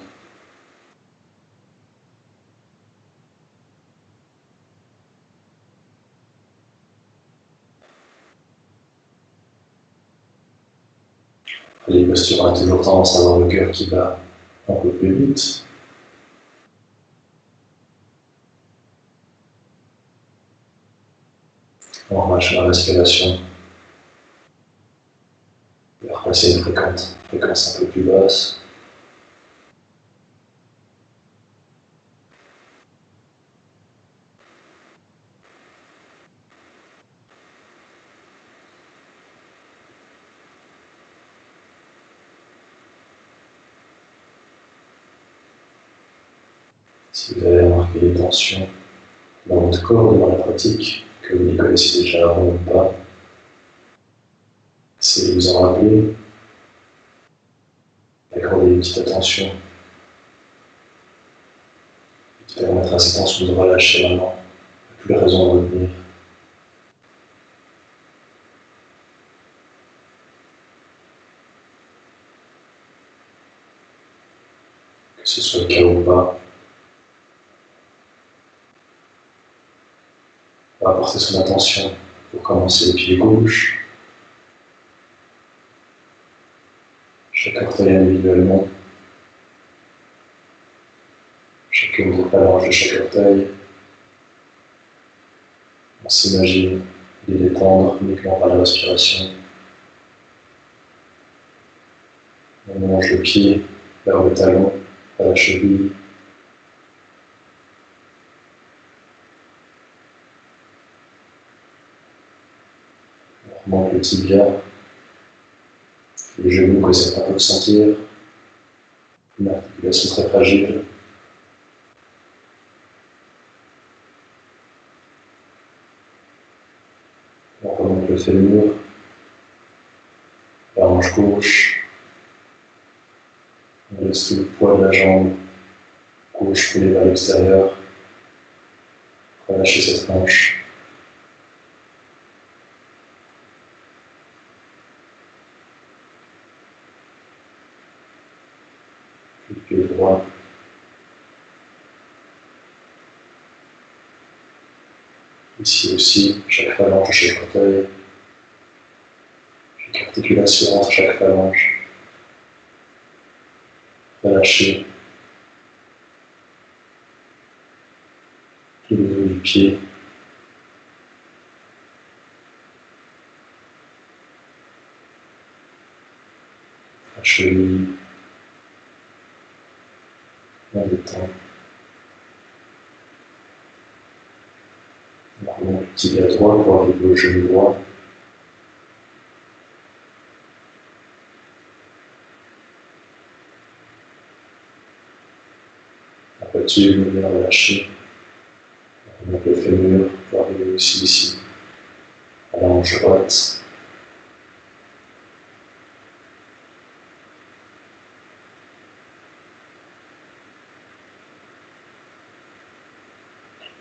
Les postures ont toujours tendance à avoir le cœur qui bat un peu plus vite. On relâche la respiration. Et repasser une fréquence un peu plus basse. Si vous avez remarqué des tensions dans votre corps ou dans la pratique, que vous les connaissiez déjà avant ou pas, essayez de vous en rappeler, accordez une petite attention qui permettra à ces tensions de relâcher maintenant, plus de raison de retenir. Que ce soit le cas ou pas, on va apporter son attention pour commencer le pied gauche, chaque orteil individuellement, chacune des phalanges de chaque orteil. On s'imagine les détendre uniquement par la respiration. On longe le pied vers le talon, vers la cheville. On remonte le tibia, les genoux que certains peuvent sentir, une articulation très fragile. On remonte le fémur, la hanche gauche. On laisse tout le poids de la jambe gauche couler vers l'extérieur. Relâchez cette hanche. Puis le pied droit. Ici aussi, chaque phalange de chaque orteil, chaque articulation entre chaque phalange. Relâchez tout le dos du pied. La cheville. On détend. On remonte le tibia droit pour arriver au genou droit. La poitrine, le nerf relâché. On remonte le fémur pour arriver aussi ici, à la hanche droite.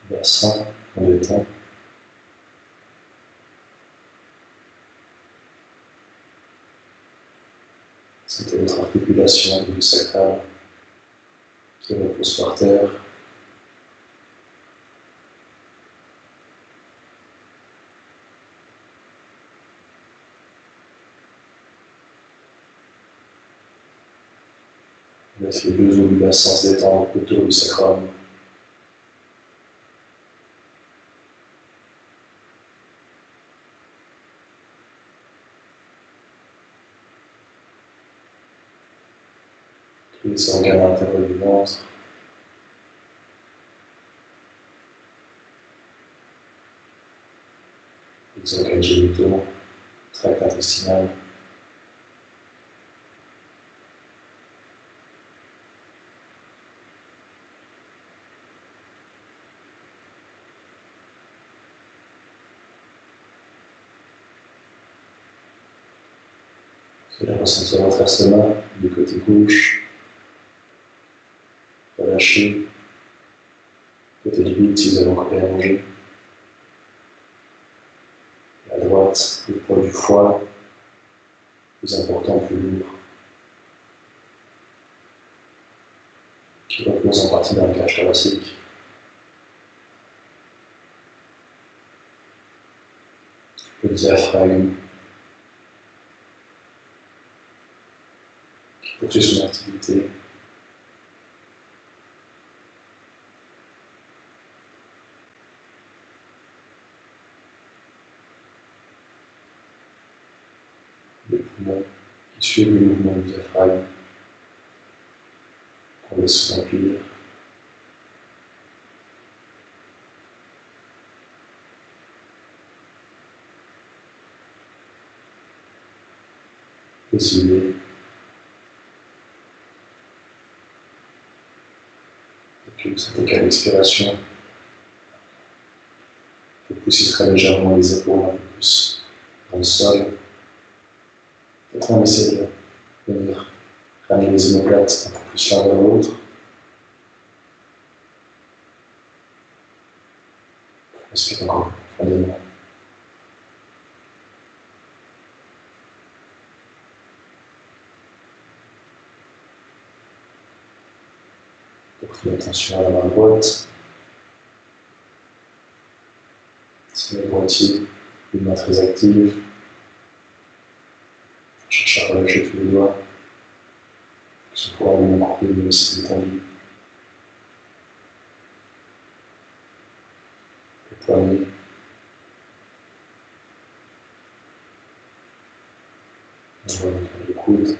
Bassin, on détend. Sentez votre articulation du sacral qui repose par terre. Laisse les deux os du bassin se détendre autour du sacrum. Tous les organes intérieurs du ventre. Les organes génitaux, tract intestinal. Vous allez ressentir votre estomac du côté gauche. Relâchez. Côté du vide si vous avez encore rien mangé. À droite, le poids du foie, plus important, plus lourd, qui repose en partie dans la cage thoracique. Le diaphragme, qui poursuit son activité. Les poumons qui suivent le mouvement du diaphragme, qu'on laisse remplir. Décider. Et puis vous sentez qu'à l'expiration, vous poussez très légèrement les épaules un peu plus dans le sol. Peut-être on essaie de venir ramener les omoplates un peu plus l'un vers l'autre. Respirez encore profondément. Portez l'attention à la main droite. C'est une droitier, une main très active. Cherchez à relâcher tous les doigts. Qui sont probablement coupés, mais aussi détendus. Les poignets. On va mettre le coude.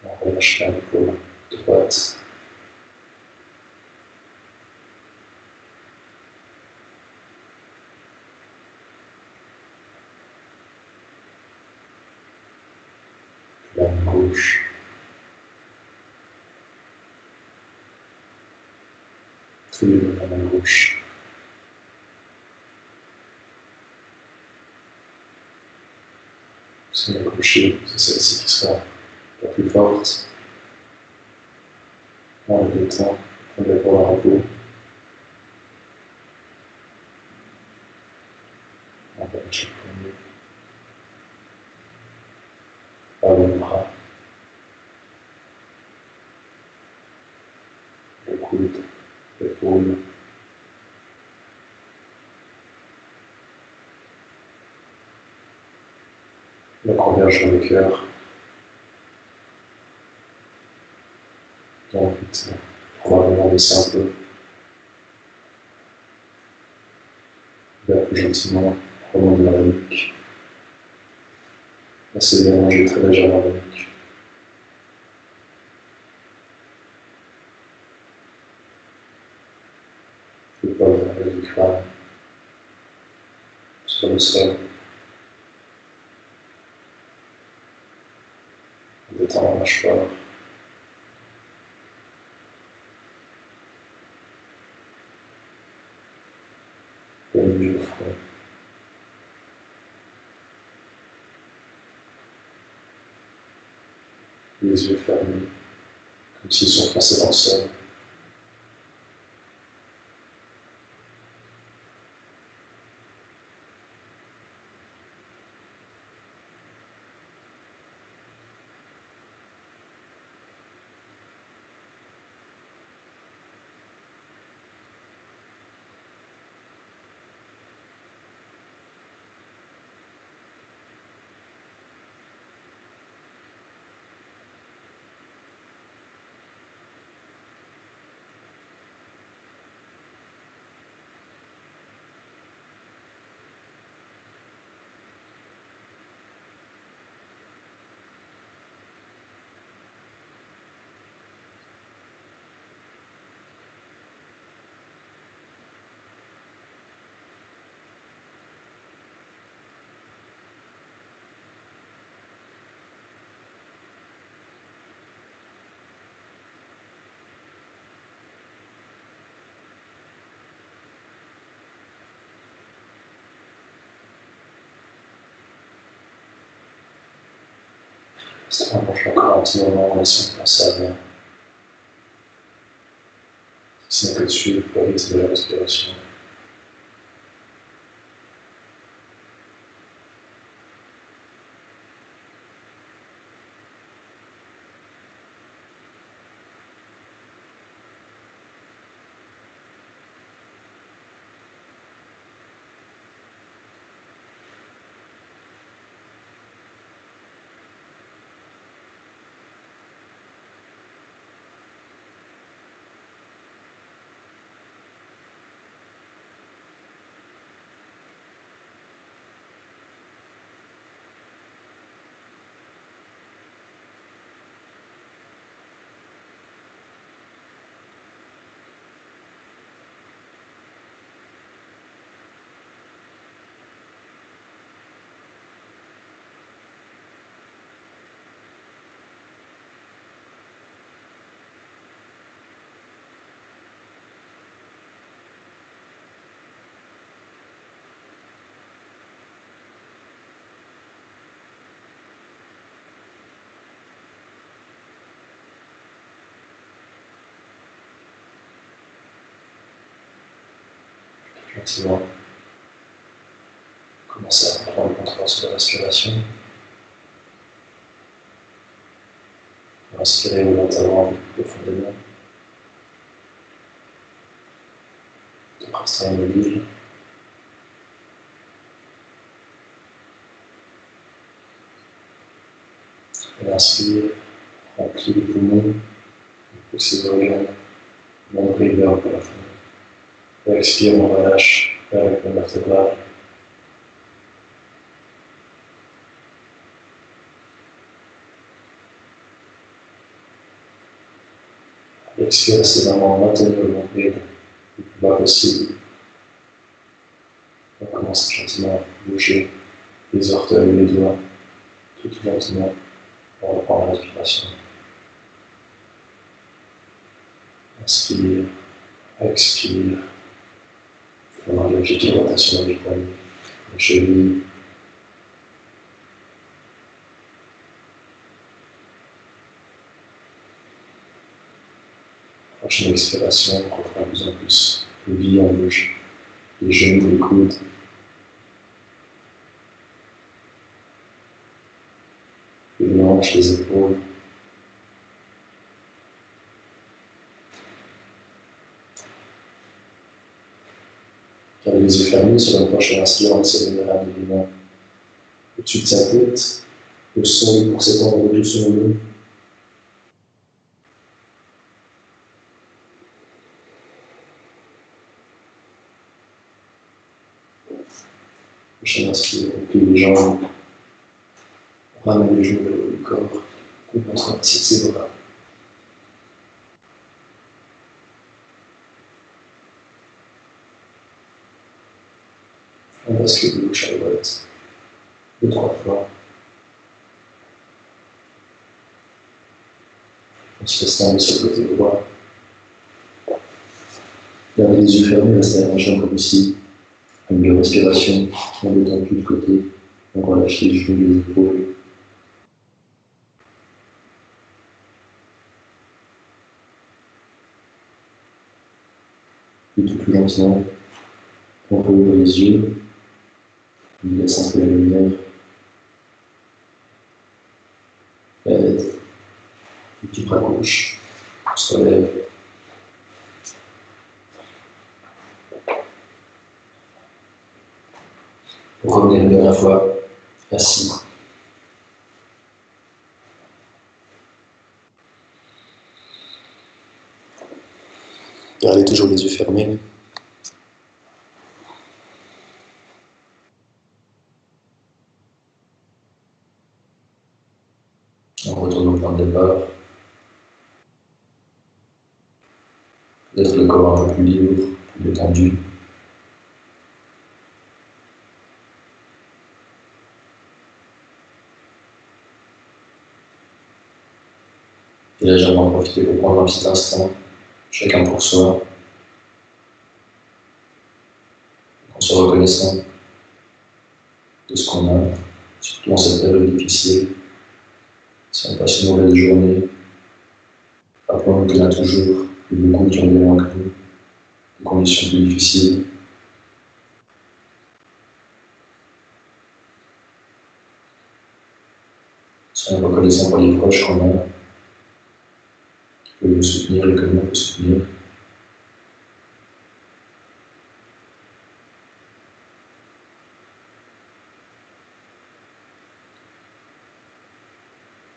On relâche la l'épaule droite. La main gauche. Tous les deux la main gauche. C'est la gauche, c'est celle-ci qui sera la plus forte. On le détend, on le voit à repos. On va chaque poignet. Par le bras. Le coude, l'épaule. La converge vers le cœur. Et ensuite, probablement baisser un peu. Vers plus gentiment, remonter dans la nuque. Laissez déranger très légèrement la nuque. Le bas de la du crâne. Sur le sol. On détend la mâchoire. Le milieu du front. Les yeux fermés, comme s'ils sont placés dans le sol. C'est un prochain encore un petit moment en laissant penser à rien. Si ce n'est que de suivre le rythme de la respiration. Gentiment, commencez à prendre le contrôle sur la respiration. Inspirez volontairement profondément. Restez immobile. Et inspire, remplis les poumons, poussez vos organes, nombril vers le plafond. Et expire, on relâche vers la colonne vertébrale. Expire, restez vraiment maintenir le nombril le plus bas possible. On commence gentiment à bouger les orteils et les doigts, tout lentement. On reprend la respiration. Inspire, expire. Vraiment une petite rotation des poignets, des chevilles. Prochaine expiration, on reprend de plus en plus. Le billes en bouge, les genoux, les coudes. Les hanches, les épaules. Gardez les yeux fermés sur la prochaine inspire, on essaie de venir amener les mains au-dessus de sa tête, le sol pour s'étendre tout sur le dos. Prochaine inspire, on plie les jambes, on ramène les genoux vers le haut du corps, on continue à tisser ses bras. On bascule de gauche à droite, 2-3 fois. On se laisse tomber sur le côté droit. Gardez les yeux fermés, restez allongé comme ici. Une respiration, on détend tout de côté. On relâche les genoux, les épaules. Et tout plus lentement, on ouvre les yeux. On laisse un peu la lumière. La tête. Le petit bras gauche. On se relève. Revenez une dernière fois, assis. Gardez toujours les yeux fermés. On retourne au point de départ. Peut-être le corps un peu plus libre, plus détendu. Et là, j'aimerais en profiter pour prendre un petit instant, chacun pour soi, en se reconnaissant de ce qu'on a, surtout dans cette période difficile. Si on passe une mauvaise journée, rappelons qu'il y en a toujours beaucoup qui ont des moins que nous, des conditions plus difficiles. Soyons reconnaissants pour les proches qu'on a, qui peuvent nous soutenir et que nous pouvons soutenir.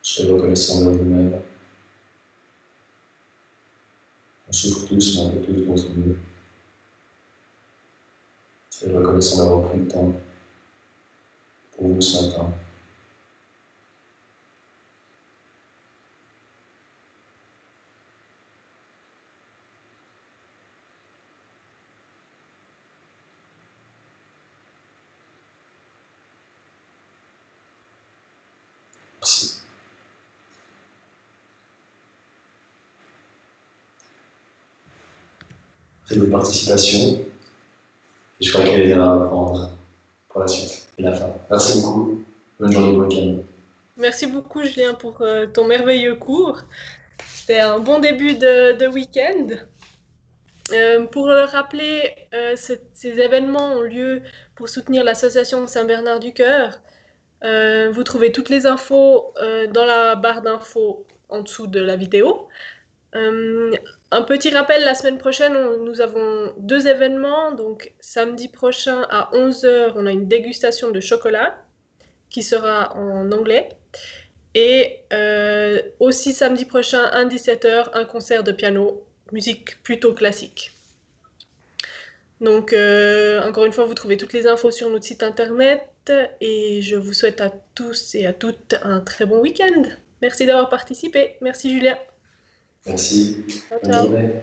Soyez reconnaissants envers vous-même. On souffre tous, mais on peut tous continuer. Soyez reconnaissants d'avoir pris le temps pour vous ce matin. Merci. Très bonne participation. Et je crois qu'il y a à apprendre pour la suite et la fin. Merci beaucoup. Bonne journée, bon week-end. Merci beaucoup, Julien, pour ton merveilleux cours. C'était un bon début de week-end. Pour le rappeler, ces événements ont lieu pour soutenir l'association Saint-Bernard du Cœur. Vous trouvez toutes les infos dans la barre d'infos en dessous de la vidéo. Un petit rappel, la semaine prochaine, nous avons 2 événements. Donc, samedi prochain à 11 h, on a une dégustation de chocolat qui sera en anglais. Et aussi samedi prochain à 17 h, un concert de piano, musique plutôt classique. Donc, encore une fois, vous trouvez toutes les infos sur notre site internet et je vous souhaite à tous et à toutes un très bon week-end. Merci d'avoir participé. Merci Julien. Merci. Ciao, ciao.